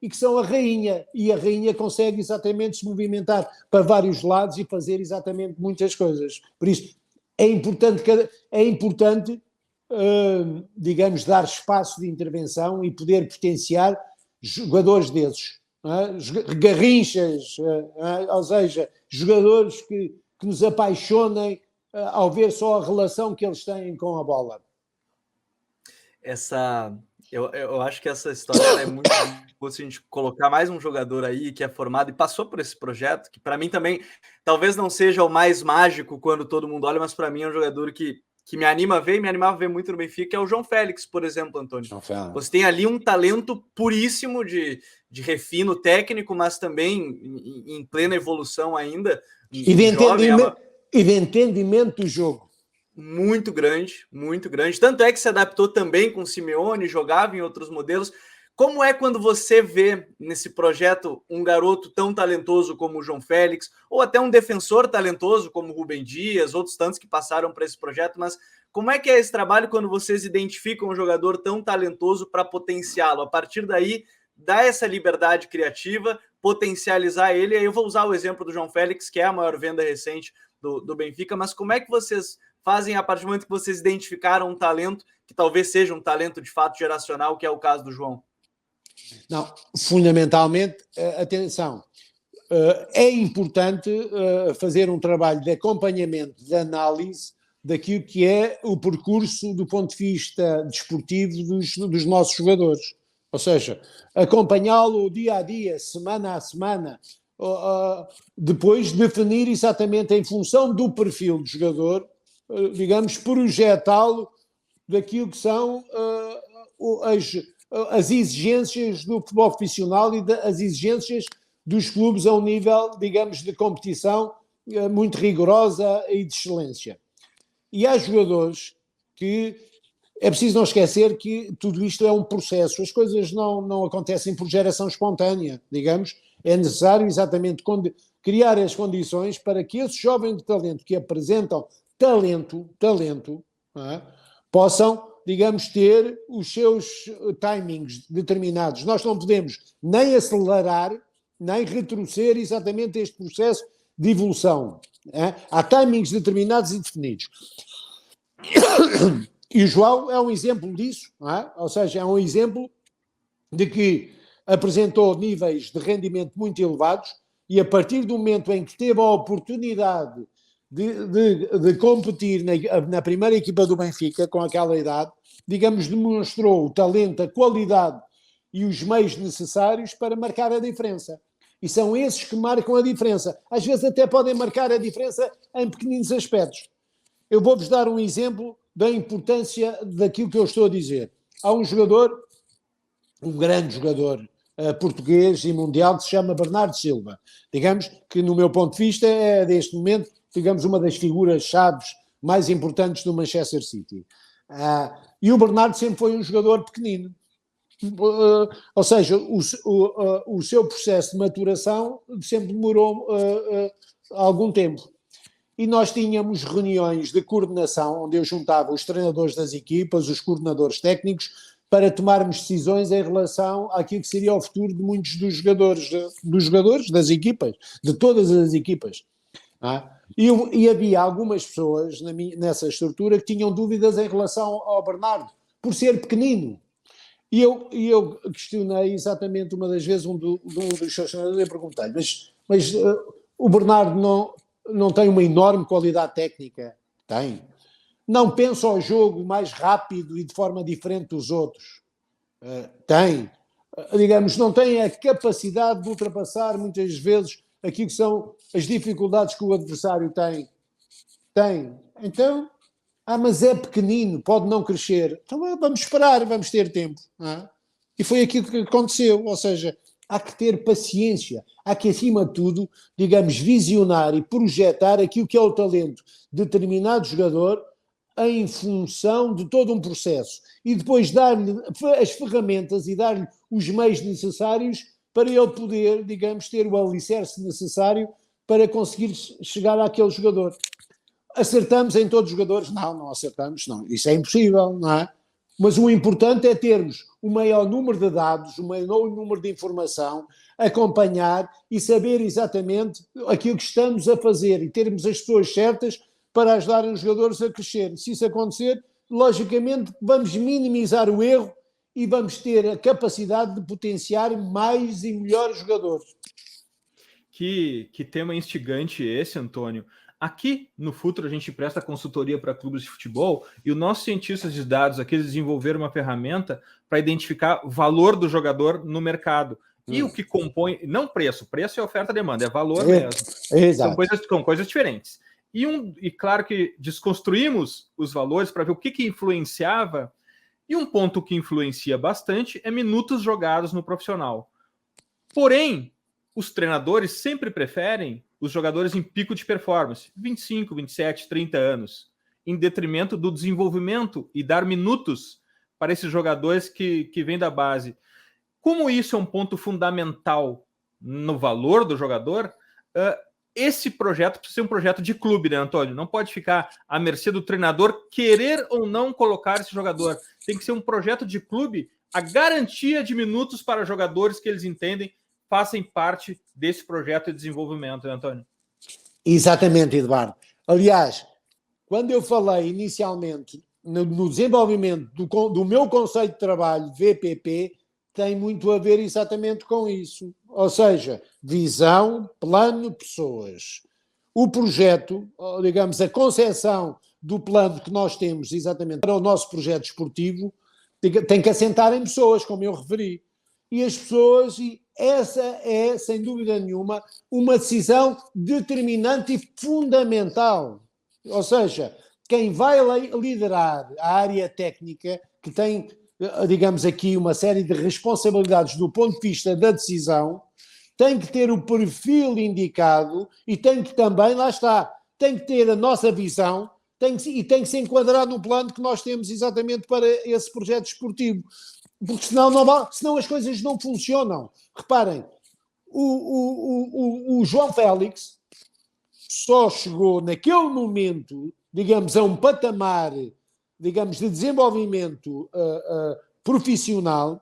que são a rainha, e a rainha consegue exatamente se movimentar para vários lados e fazer exatamente muitas coisas. Por isso, é importante digamos, dar espaço de intervenção e poder potenciar jogadores desses, garrinchas, ou seja, jogadores que nos apaixonem ao ver só a relação que eles têm com a bola. Eu acho que essa história é muito boa se a gente colocar mais um jogador aí que é formado e passou por esse projeto, que para mim também talvez não seja o mais mágico quando todo mundo olha, mas para mim é um jogador que me anima a ver e me animava a ver muito no Benfica, que é o João Félix, por exemplo, Antônio. Você tem ali um talento puríssimo de refino técnico, mas também em plena evolução ainda. E de entendimento do jogo. Muito grande, muito grande. Tanto é que se adaptou também com o Simeone, jogava em outros modelos. Como é quando você vê nesse projeto um garoto tão talentoso como o João Félix, ou até um defensor talentoso como o Rubem Dias, outros tantos que passaram por esse projeto, mas como é que é esse trabalho quando vocês identificam um jogador tão talentoso para potenciá-lo? A partir daí, dar essa liberdade criativa, potencializar ele. E aí eu vou usar o exemplo do João Félix, que é a maior venda recente do Benfica, mas como é que vocês fazem a partir do momento que vocês identificaram um talento, que talvez seja um talento de fato geracional, que é o caso do João? Não, fundamentalmente, atenção, é importante fazer um trabalho de acompanhamento, de análise daquilo que é o percurso do ponto de vista desportivo dos nossos jogadores. Ou seja, acompanhá-lo dia a dia, semana a semana, depois definir exatamente em função do perfil do jogador, digamos, projetá-lo daquilo que são as exigências do futebol profissional e as exigências dos clubes a um nível, digamos, de competição muito rigorosa e de excelência. E há jogadores que é preciso não esquecer que tudo isto é um processo, as coisas não acontecem por geração espontânea, digamos, é necessário exatamente criar as condições para que esses jovens de talento que apresentam talento, possam, digamos, ter os seus timings determinados. Nós não podemos nem acelerar, nem retroceder exatamente este processo de evolução. Há timings determinados e definidos. E o João é um exemplo disso, ou seja, é um exemplo de que apresentou níveis de rendimento muito elevados e a partir do momento em que teve a oportunidade de competir na primeira equipa do Benfica, com aquela idade, digamos, demonstrou o talento, a qualidade e os meios necessários para marcar a diferença. E são esses que marcam a diferença. Às vezes até podem marcar a diferença em pequeninos aspectos. Eu vou-vos dar um exemplo da importância daquilo que eu estou a dizer. Há um jogador, um grande jogador português e mundial, que se chama Bernardo Silva. Digamos que, no meu ponto de vista, é, neste momento, digamos, uma das figuras-chaves mais importantes do Manchester City. E o Bernardo sempre foi um jogador pequenino. Ou seja, o seu processo de maturação sempre demorou algum tempo. E nós tínhamos reuniões de coordenação, onde eu juntava os treinadores das equipas, os coordenadores técnicos, para tomarmos decisões em relação àquilo que seria o futuro de muitos dos jogadores das equipas, de todas as equipas. E havia algumas pessoas nessa estrutura que tinham dúvidas em relação ao Bernardo, por ser pequenino. E eu questionei exatamente uma das vezes um dos seus treinadores e perguntei-lhe, mas o Bernardo não tem uma enorme qualidade técnica? Tem. Não pensa ao jogo mais rápido e de forma diferente dos outros? Tem. Digamos, não tem a capacidade de ultrapassar muitas vezes aquilo que são as dificuldades que o adversário tem? Tem. Então, mas é pequenino, pode não crescer. Então vamos esperar, vamos ter tempo. Não é? E foi aquilo que aconteceu. Ou seja, há que ter paciência, há que, acima de tudo, digamos, visionar e projetar aquilo que é o talento de determinado jogador em função de todo um processo. E depois dar-lhe as ferramentas e dar-lhe os meios necessários para ele poder, digamos, ter o alicerce necessário para conseguir chegar àquele jogador. Acertamos em todos os jogadores? Não acertamos, não. Isso é impossível, não é? Mas o importante é termos o maior número de dados, o maior número de informação, acompanhar e saber exatamente aquilo que estamos a fazer e termos as pessoas certas para ajudarem os jogadores a crescer. Se isso acontecer, logicamente vamos minimizar o erro e vamos ter a capacidade de potenciar mais e melhores jogadores. Que tema instigante esse, Antônio. Aqui no Futuro a gente presta consultoria para clubes de futebol e os nossos cientistas de dados aqui desenvolveram uma ferramenta para identificar o valor do jogador no mercado. E o que compõe, não preço é oferta-demanda, é valor mesmo. Exato. São coisas diferentes. E claro que desconstruímos os valores para ver o que influenciava, e um ponto que influencia bastante é minutos jogados no profissional. Porém, os treinadores sempre preferem os jogadores em pico de performance, 25, 27, 30 anos, em detrimento do desenvolvimento e dar minutos para esses jogadores que vêm da base. Como isso é um ponto fundamental no valor do jogador, esse projeto precisa ser um projeto de clube, né, Antônio? Não pode ficar à mercê do treinador querer ou não colocar esse jogador. Tem que ser um projeto de clube, a garantia de minutos para jogadores que eles entendem façam parte desse projeto de desenvolvimento, né, Antônio? Exatamente, Eduardo. Aliás, quando eu falei inicialmente no desenvolvimento do meu conceito de trabalho, VPP, tem muito a ver exatamente com isso. Ou seja, visão, plano, pessoas. O projeto, digamos, a concepção do plano que nós temos exatamente para o nosso projeto esportivo tem que assentar em pessoas, como eu referi. E as pessoas, e essa é, sem dúvida nenhuma, uma decisão determinante e fundamental. Ou seja, quem vai liderar a área técnica, que tem, digamos aqui, uma série de responsabilidades do ponto de vista da decisão, tem que ter o perfil indicado e tem que também, lá está, tem que ter a nossa visão e tem que se enquadrar no plano que nós temos exatamente para esse projeto esportivo. Porque senão as coisas não funcionam. Reparem, o João Félix só chegou naquele momento, digamos, a um patamar, digamos, de desenvolvimento profissional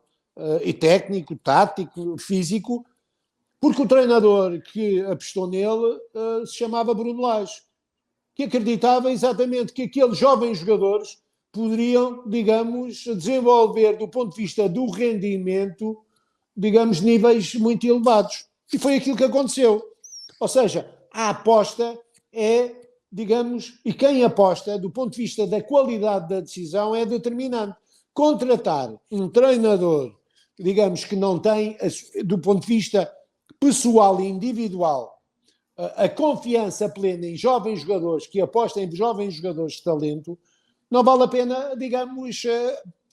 e técnico, tático, físico, porque o treinador que apostou nele se chamava Bruno Lage, que acreditava exatamente que aqueles jovens jogadores poderiam, digamos, desenvolver do ponto de vista do rendimento, digamos, níveis muito elevados. E foi aquilo que aconteceu. Ou seja, a aposta é, digamos, e quem aposta, do ponto de vista da qualidade da decisão, é determinante. Contratar um treinador, digamos, que não tem, do ponto de vista pessoal e individual, a confiança plena em jovens jogadores, que apostam em jovens jogadores de talento, não vale a pena, digamos,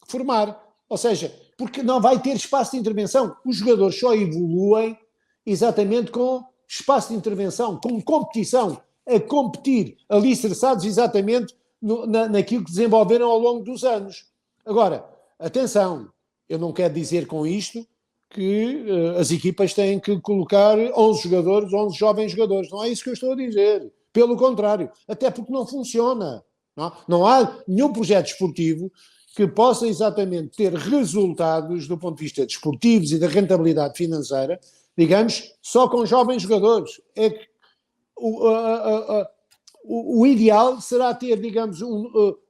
formar. Ou seja, porque não vai ter espaço de intervenção. Os jogadores só evoluem exatamente com espaço de intervenção, com competição, a competir, alicerçados exatamente naquilo que desenvolveram ao longo dos anos. Agora, atenção, eu não quero dizer com isto que as equipas têm que colocar 11 jogadores, 11 jovens jogadores. Não é isso que eu estou a dizer. Pelo contrário, até porque não funciona. Não há nenhum projeto esportivo que possa exatamente ter resultados do ponto de vista desportivos e da rentabilidade financeira, digamos, só com jovens jogadores. É que o ideal será ter, digamos,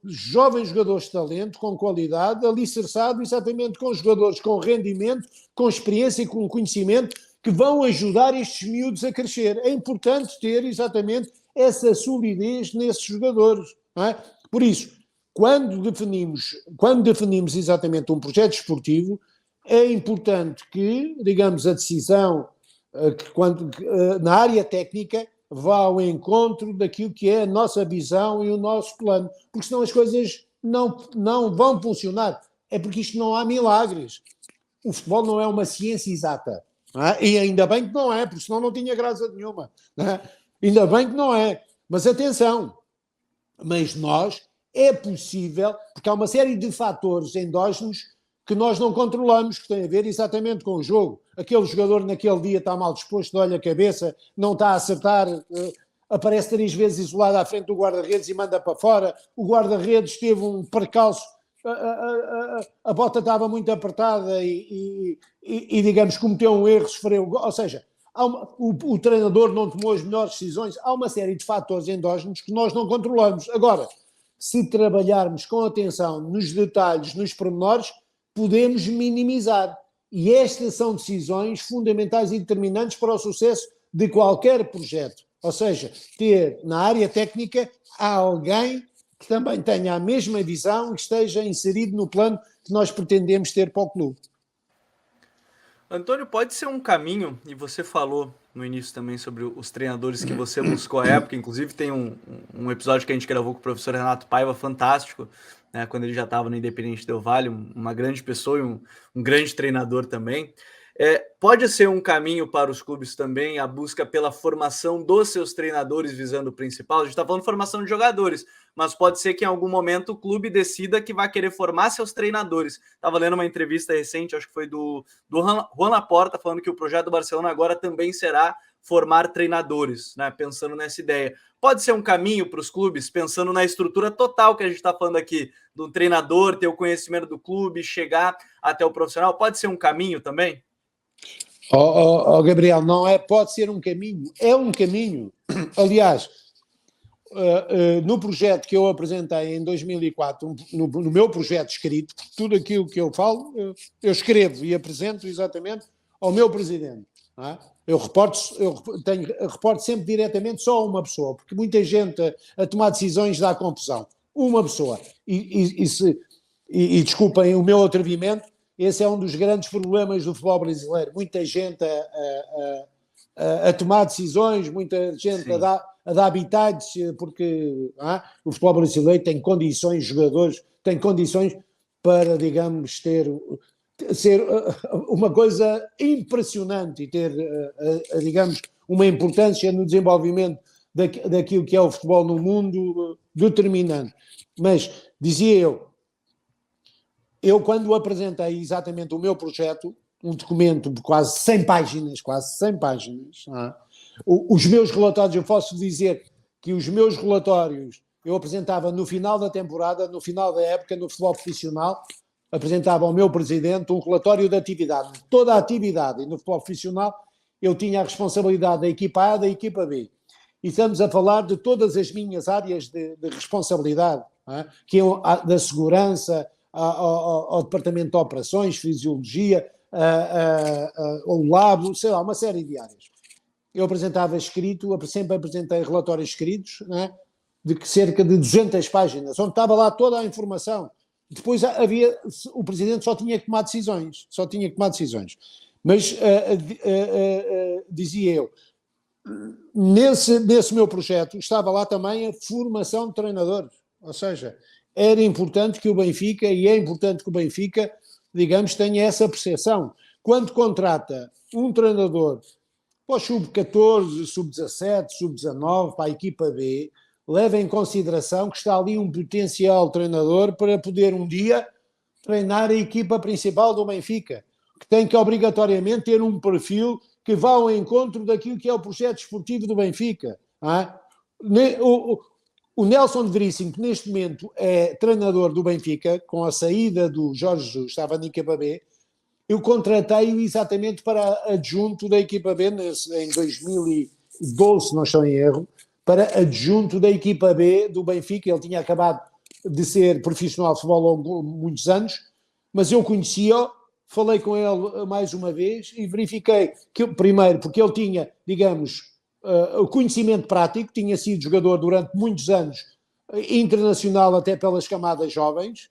jovens jogadores de talento, com qualidade, alicerçado exatamente com jogadores com rendimento, com experiência e com conhecimento, que vão ajudar estes miúdos a crescer. É importante ter exatamente essa solidez nesses jogadores. Não é? Por isso, quando definimos exatamente um projeto esportivo, é importante que, digamos, a decisão na área técnica vá ao encontro daquilo que é a nossa visão e o nosso plano, porque senão as coisas não vão funcionar. É porque isto não há milagres. O futebol não é uma ciência exata. Não é? E ainda bem que não é, porque senão não tinha graça nenhuma. Não é? Ainda bem que não é. Mas atenção, mas é possível, porque há uma série de fatores endógenos que nós não controlamos, que têm a ver exatamente com o jogo. Aquele jogador naquele dia está mal disposto, olha a cabeça, não está a acertar, aparece 3 vezes isolado à frente do guarda-redes e manda para fora. O guarda-redes teve um percalço, a bota estava muito apertada e digamos, cometeu um erro, sofreu. Ou seja, o treinador não tomou as melhores decisões. Há uma série de fatores endógenos que nós não controlamos. Agora, se trabalharmos com atenção nos detalhes, nos pormenores, podemos minimizar. E estas são decisões fundamentais e determinantes para o sucesso de qualquer projeto. Ou seja, ter na área técnica alguém que também tenha a mesma visão e que esteja inserido no plano que nós pretendemos ter para o clube. Antônio, pode ser um caminho, e você falou no início também sobre os treinadores que você buscou à época, inclusive tem um episódio que a gente gravou com o professor Renato Paiva, fantástico, né, quando ele já estava no Independente Del Valle, uma grande pessoa e um grande treinador também. Pode ser um caminho para os clubes também a busca pela formação dos seus treinadores visando o principal? A gente está falando de formação de jogadores, mas pode ser que em algum momento o clube decida que vai querer formar seus treinadores. Estava lendo uma entrevista recente, acho que foi do Juan Laporta, falando que o projeto do Barcelona agora também será formar treinadores, né? Pensando nessa ideia. Pode ser um caminho para os clubes, pensando na estrutura total que a gente está falando aqui, do treinador, ter o conhecimento do clube, chegar até o profissional, pode ser um caminho também? Gabriel, não é, pode ser um caminho, é um caminho. Aliás, no projeto que eu apresentei em 2004, no meu projeto escrito, tudo aquilo que eu falo, eu escrevo e apresento exatamente ao meu presidente. Não é? Eu reporto sempre diretamente só a uma pessoa, porque muita gente a tomar decisões dá confusão. Uma pessoa. E desculpem o meu atrevimento, esse é um dos grandes problemas do futebol brasileiro. Muita gente a tomar decisões, muita gente a dar bitates, porque o futebol brasileiro tem condições, jogadores têm condições para, digamos, ser uma coisa impressionante e ter, digamos, uma importância no desenvolvimento daquilo que é o futebol no mundo determinante. Mas, dizia eu quando apresentei exatamente o meu projeto, um documento de quase 100 páginas, os meus relatórios, eu posso dizer que os meus relatórios eu apresentava no final da temporada, no final da época, no futebol profissional, apresentava ao meu presidente um relatório de atividade, de toda a atividade, e no futebol profissional eu tinha a responsabilidade da equipa A e da equipa B. E estamos a falar de todas as minhas áreas de responsabilidade, que é da segurança, ao departamento de operações, fisiologia, ao labo, sei lá, uma série de áreas. Eu apresentava escrito, sempre apresentei relatórios escritos, de cerca de 200 páginas, onde estava lá toda a informação. Depois o presidente só tinha que tomar decisões. Mas, dizia eu, nesse meu projeto estava lá também a formação de treinadores, ou seja, era importante que o Benfica, e é importante que o Benfica, digamos, tenha essa percepção. Quando contrata um treinador para o sub-14, sub-17, sub-19, para a equipa B, leva em consideração que está ali um potencial treinador para poder um dia treinar a equipa principal do Benfica, que tem que obrigatoriamente ter um perfil que vá ao encontro daquilo que é o projeto esportivo do Benfica. O Nelson de Veríssimo, que neste momento é treinador do Benfica, com a saída do Jorge Jesus, estava na equipa B, eu contratei-o exatamente para adjunto da equipa B em 2012, se não estou em erro, para adjunto da equipa B do Benfica. Ele tinha acabado de ser profissional de futebol há muitos anos, mas eu conhecia-o, falei com ele mais uma vez e verifiquei que, primeiro, porque ele tinha, digamos, o conhecimento prático, tinha sido jogador durante muitos anos, internacional até pelas camadas jovens,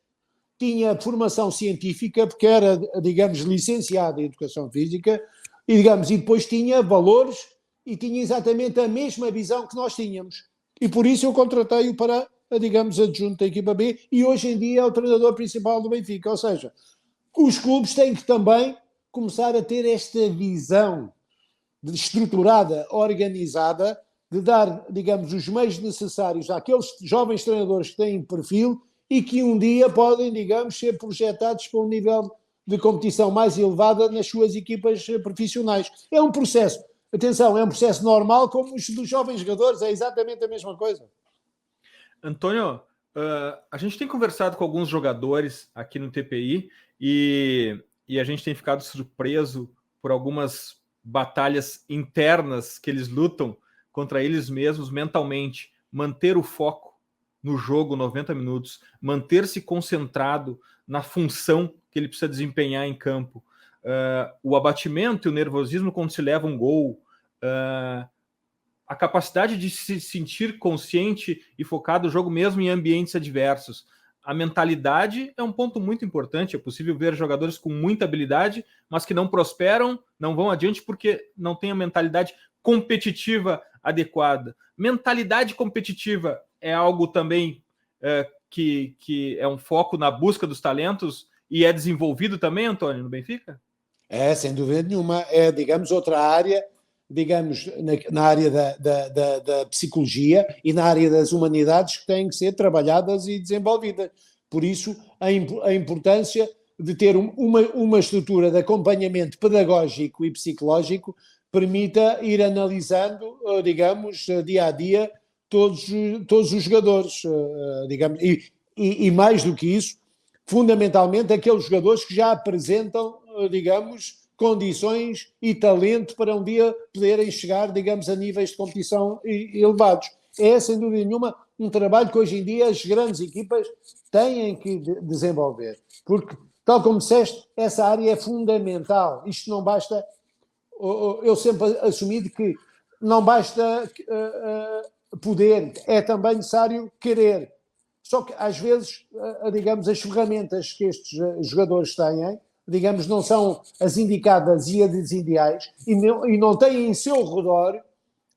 tinha formação científica, porque era, digamos, licenciado em Educação Física, e, digamos, e depois tinha valores e tinha exatamente a mesma visão que nós tínhamos. E por isso eu contratei-o para, digamos, adjunto da equipa B, e hoje em dia é o treinador principal do Benfica. Ou seja, os clubes têm que também começar a ter esta visão estruturada, organizada, de dar, digamos, os meios necessários àqueles jovens treinadores que têm perfil e que um dia podem, digamos, ser projetados para um nível de competição mais elevada nas suas equipas profissionais. É um processo, atenção, é um processo normal como os dos jovens jogadores, é exatamente a mesma coisa. Antônio, a gente tem conversado com alguns jogadores aqui no TPI e a gente tem ficado surpreso por algumas batalhas internas que eles lutam contra eles mesmos mentalmente. Manter o foco no jogo 90 minutos, manter-se concentrado na função que ele precisa desempenhar em campo. O abatimento e o nervosismo quando se leva um gol, a capacidade de se sentir consciente e focado no jogo mesmo em ambientes adversos. A mentalidade é um ponto muito importante. É possível ver jogadores com muita habilidade, mas que não prosperam, não vão adiante porque não têm a mentalidade competitiva adequada. Mentalidade competitiva é algo também que é um foco na busca dos talentos e é desenvolvido também, Antônio, no Benfica? É, sem dúvida nenhuma. É, digamos, outra área, digamos, na área da psicologia e na área das humanidades que têm que ser trabalhadas e desenvolvidas. Por isso, a importância de ter uma estrutura de acompanhamento pedagógico e psicológico permita ir analisando, digamos, dia a dia, todos os jogadores, digamos, e mais do que isso, fundamentalmente aqueles jogadores que já apresentam, digamos, condições e talento para um dia poderem chegar, digamos, a níveis de competição elevados. É, sem dúvida nenhuma, um trabalho que hoje em dia as grandes equipas têm que desenvolver. Porque, tal como disseste, essa área é fundamental. Isto não basta... Eu sempre assumi que não basta poder, é também necessário querer. Só que, às vezes, digamos, as ferramentas que estes jogadores têm, digamos, não são as indicadas e as ideais e não têm em seu redor,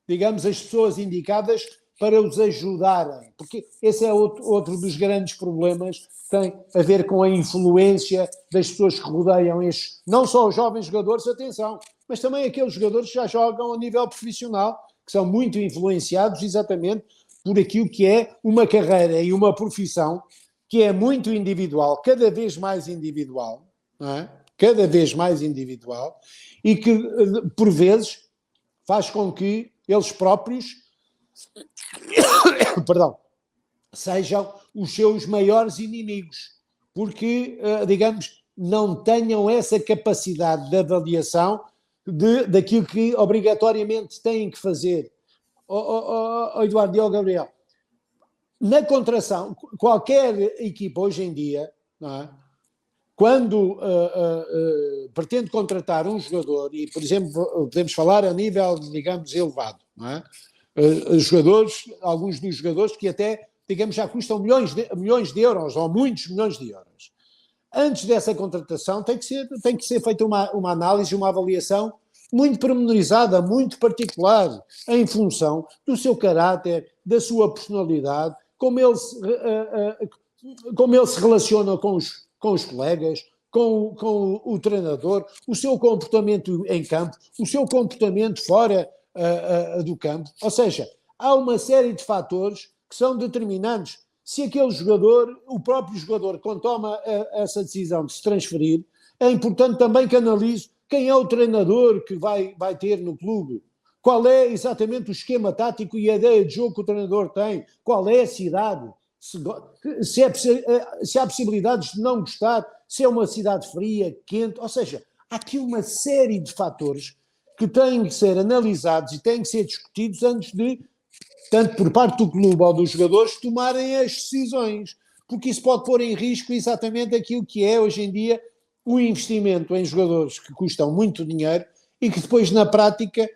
digamos, as pessoas indicadas para os ajudarem. Porque esse é outro dos grandes problemas que tem a ver com a influência das pessoas que rodeiam estes, não só os jovens jogadores, atenção, mas também aqueles jogadores que já jogam a nível profissional, que são muito influenciados exatamente por aquilo que é uma carreira e uma profissão que é muito individual, cada vez mais individual, não é? Cada vez mais individual, e que, por vezes, faz com que eles próprios perdão, sejam os seus maiores inimigos, porque, digamos, não tenham essa capacidade de avaliação daquilo que obrigatoriamente têm que fazer. Eduardo e Gabriel, na contração, qualquer equipa hoje em dia, não é? Quando pretende contratar um jogador, e, por exemplo, podemos falar a nível, digamos, elevado, não é? Jogadores, alguns dos jogadores que até, digamos, já custam milhões de euros, ou muitos milhões de euros. Antes dessa contratação tem que ser feita uma análise, uma avaliação muito pormenorizada, muito particular, em função do seu caráter, da sua personalidade, como ele se relaciona com os colegas, com o treinador, o seu comportamento em campo, o seu comportamento fora do campo. Ou seja, há uma série de fatores que são determinantes. Se aquele jogador, o próprio jogador, quando toma essa decisão de se transferir, é importante também que analise quem é o treinador que vai ter no clube, qual é exatamente o esquema tático e a ideia de jogo que o treinador tem, qual é a cidade, se há possibilidades de não gostar, se é uma cidade fria, quente, ou seja, há aqui uma série de fatores que têm que ser analisados e têm que ser discutidos antes de, tanto por parte do clube ou dos jogadores, tomarem as decisões, porque isso pode pôr em risco exatamente aquilo que é hoje em dia o investimento em jogadores que custam muito dinheiro e que depois na prática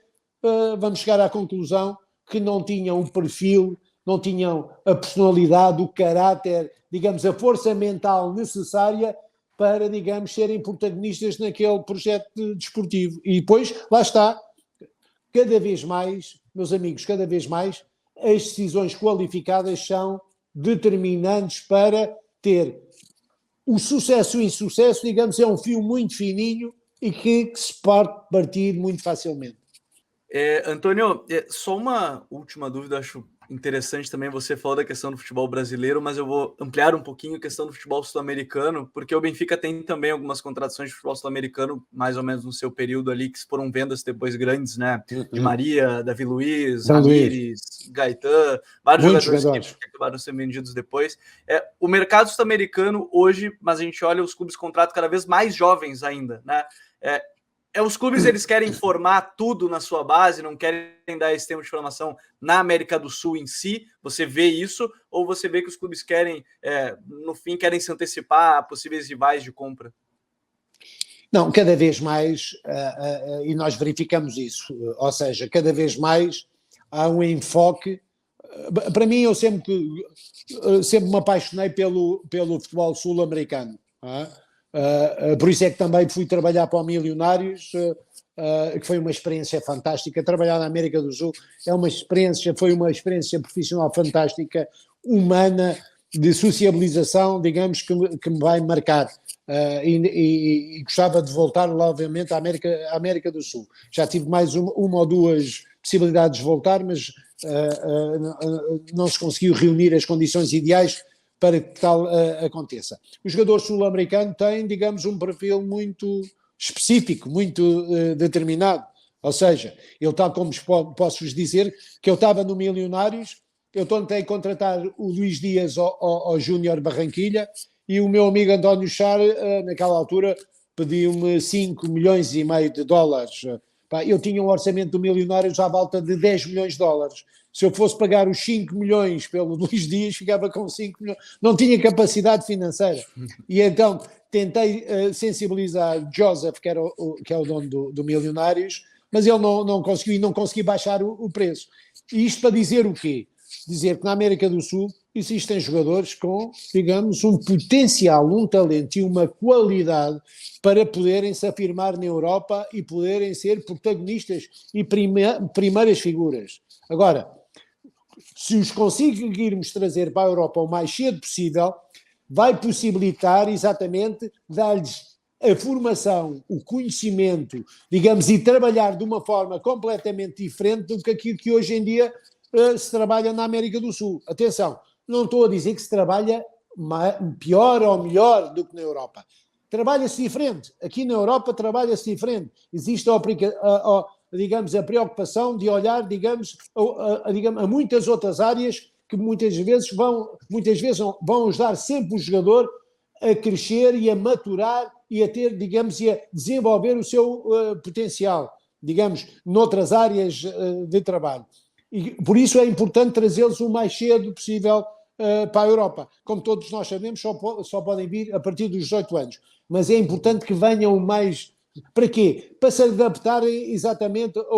vamos chegar à conclusão que não tinham o perfil, não tinham a personalidade, o caráter, digamos, a força mental necessária para, digamos, serem protagonistas naquele projeto desportivo. E depois, lá está, cada vez mais, meus amigos, cada vez mais, as decisões qualificadas são determinantes para ter o sucesso e o insucesso, digamos, é um fio muito fininho e que se pode partir muito facilmente. Antônio, só uma última dúvida, acho interessante também, você falou da questão do futebol brasileiro, mas eu vou ampliar um pouquinho a questão do futebol sul-americano, porque o Benfica tem também algumas contratações de futebol sul-americano, mais ou menos no seu período ali, que foram vendas depois grandes, né? De Maria, Davi Luiz, Ramires, Gaetan, vários jogadores que acabaram sendo vendidos depois. O mercado sul-americano hoje, mas a gente olha os clubes contratam cada vez mais jovens ainda, né? Os clubes, eles querem formar tudo na sua base, não querem dar esse tempo de formação na América do Sul em si? Você vê isso? Ou você vê que os clubes querem, no fim, querem se antecipar a possíveis rivais de compra? Não, cada vez mais, e nós verificamos isso, ou seja, cada vez mais há um enfoque. Para mim, eu sempre me apaixonei pelo futebol sul-americano. Por isso é que também fui trabalhar para o Milionários, que foi uma experiência fantástica. Trabalhar na América do Sul foi uma experiência profissional fantástica, humana, de sociabilização, digamos, que me vai marcar. E gostava de voltar, obviamente, à América do Sul. Já tive mais uma ou duas possibilidades de voltar, mas não se conseguiu reunir as condições ideais para que tal aconteça. O jogador sul-americano tem, digamos, um perfil muito específico, muito determinado. Ou seja, eu, tal como posso-vos dizer, que eu estava no Milionários, eu tentei contratar o Luís Dias ao Júnior Barranquilha e o meu amigo António Char, naquela altura, pediu-me 5 milhões e meio de dólares. Eu tinha um orçamento do Milionários à volta de 10 milhões de dólares. Se eu fosse pagar os 5 milhões pelo Luís Dias, ficava com 5 milhões. Não tinha capacidade financeira. E então tentei sensibilizar Joseph, que é o dono do Milionários, mas ele não conseguiu, e não consegui baixar o preço. E isto para dizer o quê? Dizer que na América do Sul existem jogadores com, digamos, um potencial, um talento e uma qualidade para poderem se afirmar na Europa e poderem ser protagonistas e primeiras figuras. Agora, se os conseguirmos trazer para a Europa o mais cedo possível, vai possibilitar exatamente dar-lhes a formação, o conhecimento, digamos, e trabalhar de uma forma completamente diferente do que aquilo que hoje em dia se trabalha na América do Sul. Atenção, não estou a dizer que se trabalha pior ou melhor do que na Europa. Trabalha-se diferente. Aqui na Europa trabalha-se diferente. Existe digamos, a preocupação de olhar, digamos, a muitas outras áreas que muitas vezes vão ajudar sempre o jogador a crescer e a maturar e a ter, digamos, e a desenvolver o seu potencial, digamos, noutras áreas de trabalho. E por isso é importante trazê-los o mais cedo possível para a Europa. Como todos nós sabemos, só podem vir a partir dos 18 anos. Mas é importante que venham o mais... Para quê? Para se adaptarem exatamente a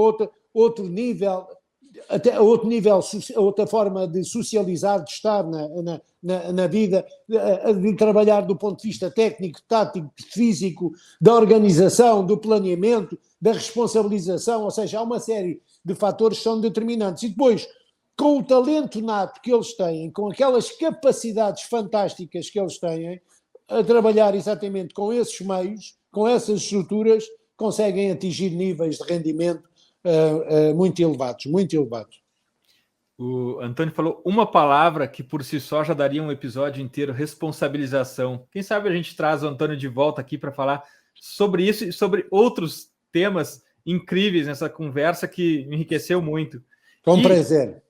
outro nível, até a outro nível, a outra forma de socializar, de estar na vida, de trabalhar do ponto de vista técnico, tático, físico, da organização, do planeamento, da responsabilização, ou seja, há uma série de fatores que são determinantes. E depois, com o talento nato que eles têm, com aquelas capacidades fantásticas que eles têm, a trabalhar exatamente com esses meios, com essas estruturas, conseguem atingir níveis de rendimento muito elevados, muito elevados. O Antônio falou uma palavra que por si só já daria um episódio inteiro: responsabilização. Quem sabe a gente traz o Antônio de volta aqui para falar sobre isso e sobre outros temas incríveis nessa conversa que me enriqueceu muito. Com prazer.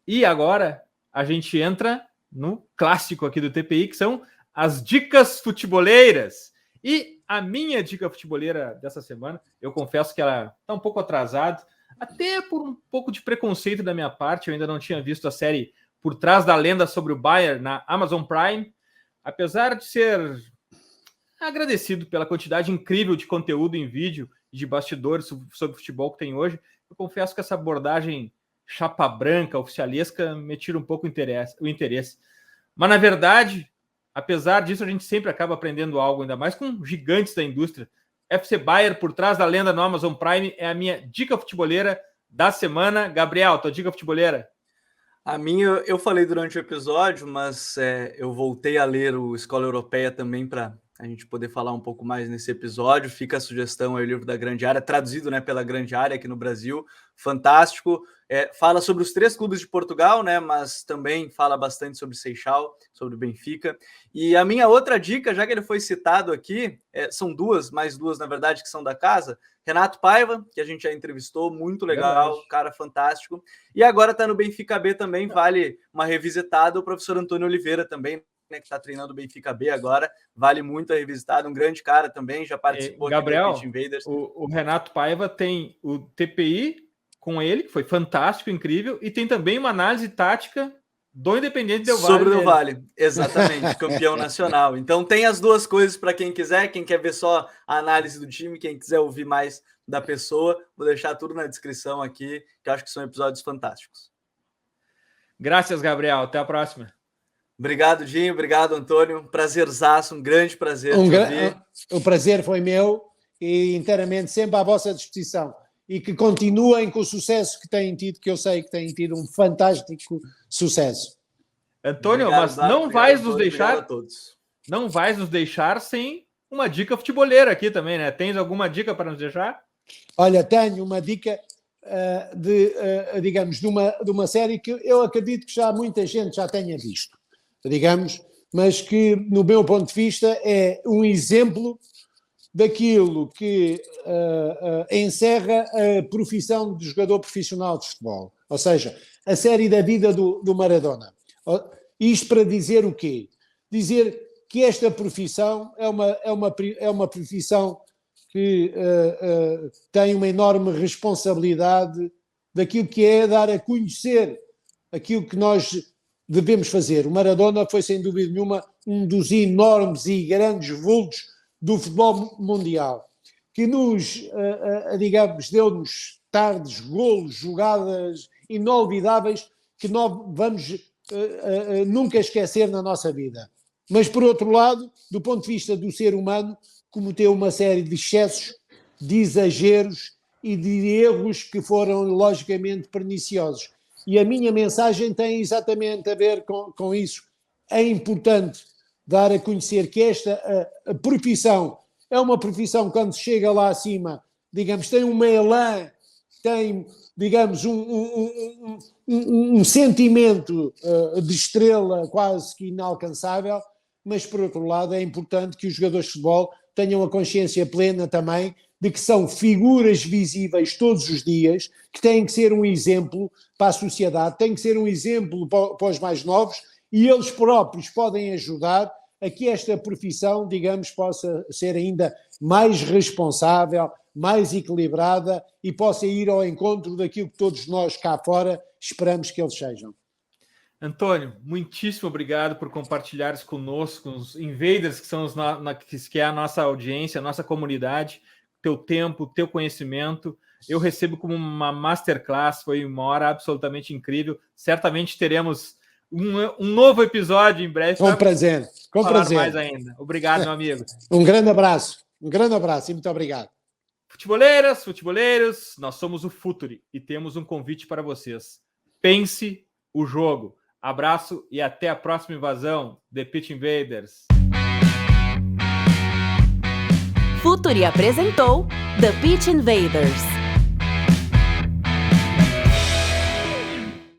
E agora a gente entra no clássico aqui do TPI, que são as dicas futeboleiras. E a minha dica futeboleira dessa semana, eu confesso que ela está um pouco atrasada, até por um pouco de preconceito da minha parte. Eu ainda não tinha visto a série Por Trás da Lenda sobre o Bayern na Amazon Prime, apesar de ser agradecido pela quantidade incrível de conteúdo em vídeo de bastidores sobre futebol que tem hoje. Eu confesso que essa abordagem chapa branca, oficialesca, me tira um pouco o interesse. Mas, na verdade, apesar disso, a gente sempre acaba aprendendo algo, ainda mais com gigantes da indústria. FC Bayer, por trás da lenda no Amazon Prime, é a minha dica futeboleira da semana. Gabriel, tua dica futeboleira? A minha, eu falei durante o episódio, mas eu voltei a ler o Escola Europeia também para a gente poder falar um pouco mais nesse episódio. Fica a sugestão aí, o livro da Grande Área, traduzido, né, pela Grande Área aqui no Brasil. Fantástico. Fala sobre os 3 clubes de Portugal, né, mas também fala bastante sobre Seixal, sobre o Benfica. E a minha outra dica, já que ele foi citado aqui, são mais duas, na verdade, que são da casa. Renato Paiva, que a gente já entrevistou, muito legal, cara fantástico. E agora está no Benfica B também, vale uma revisitada. O professor Antônio Oliveira também, né, que está treinando o Benfica B agora, vale muito a revisitada, um grande cara também, já participou Gabriel, aqui do Pitch Invaders. O Renato Paiva tem o TPI com ele, que foi fantástico, incrível, e tem também uma análise tática do Independiente Del Valle. Sobre o Vale, exatamente, campeão nacional. Então tem as duas coisas para quem quiser, quem quer ver só a análise do time, quem quiser ouvir mais da pessoa, vou deixar tudo na descrição aqui, que eu acho que são episódios fantásticos. Graças, Gabriel. Até a próxima. Obrigado, Dinho. Obrigado, Antônio. Prazerzaço, um grande prazer te ouvir. O prazer foi meu e inteiramente sempre à vossa disposição. E que continuem com o sucesso que têm tido, que eu sei que têm tido um fantástico sucesso. Antônio, obrigado, mas não vais nos deixar. A todos. Não vais nos deixar sem uma dica futeboleira aqui também, né? Tens alguma dica para nos deixar? Olha, tenho uma dica digamos, de uma série que eu acredito que já muita gente já tenha visto, digamos, mas que, no meu ponto de vista, é um exemplo daquilo que encerra a profissão de jogador profissional de futebol. Ou seja, a série da vida do Maradona. Isto para dizer o quê? Dizer que esta profissão é uma profissão que tem uma enorme responsabilidade daquilo que é dar a conhecer aquilo que nós devemos fazer. O Maradona foi, sem dúvida nenhuma, um dos enormes e grandes vultos do futebol mundial, que nos, digamos, deu-nos tardes, golos, jogadas inolvidáveis que nós vamos nunca esquecer na nossa vida. Mas, por outro lado, do ponto de vista do ser humano, cometeu uma série de excessos, de exageros e de erros que foram, logicamente, perniciosos. E a minha mensagem tem exatamente a ver com isso. É importante dar a conhecer que esta a profissão é uma profissão, quando se chega lá acima, digamos, tem uma elã, tem, digamos, um sentimento de estrela quase que inalcançável, mas, por outro lado, é importante que os jogadores de futebol tenham a consciência plena também de que são figuras visíveis todos os dias, que têm que ser um exemplo para a sociedade, têm que ser um exemplo para os mais novos, e eles próprios podem ajudar a que esta profissão, digamos, possa ser ainda mais responsável, mais equilibrada e possa ir ao encontro daquilo que todos nós cá fora esperamos que eles sejam. Antônio, muitíssimo obrigado por compartilhares conosco os invaders, que são que é a nossa audiência, a nossa comunidade, teu tempo, teu conhecimento. Eu recebo como uma masterclass, foi uma hora absolutamente incrível. Certamente teremos um novo episódio em breve. Com prazer, com prazer. Mais ainda. Obrigado, meu amigo. Um grande abraço e muito obrigado. Futeboleiras, futeboleiros, nós somos o Futuri e temos um convite para vocês. Pense o jogo. Abraço e até a próxima invasão The Pitch Invaders. Futuri apresentou The Pitch Invaders.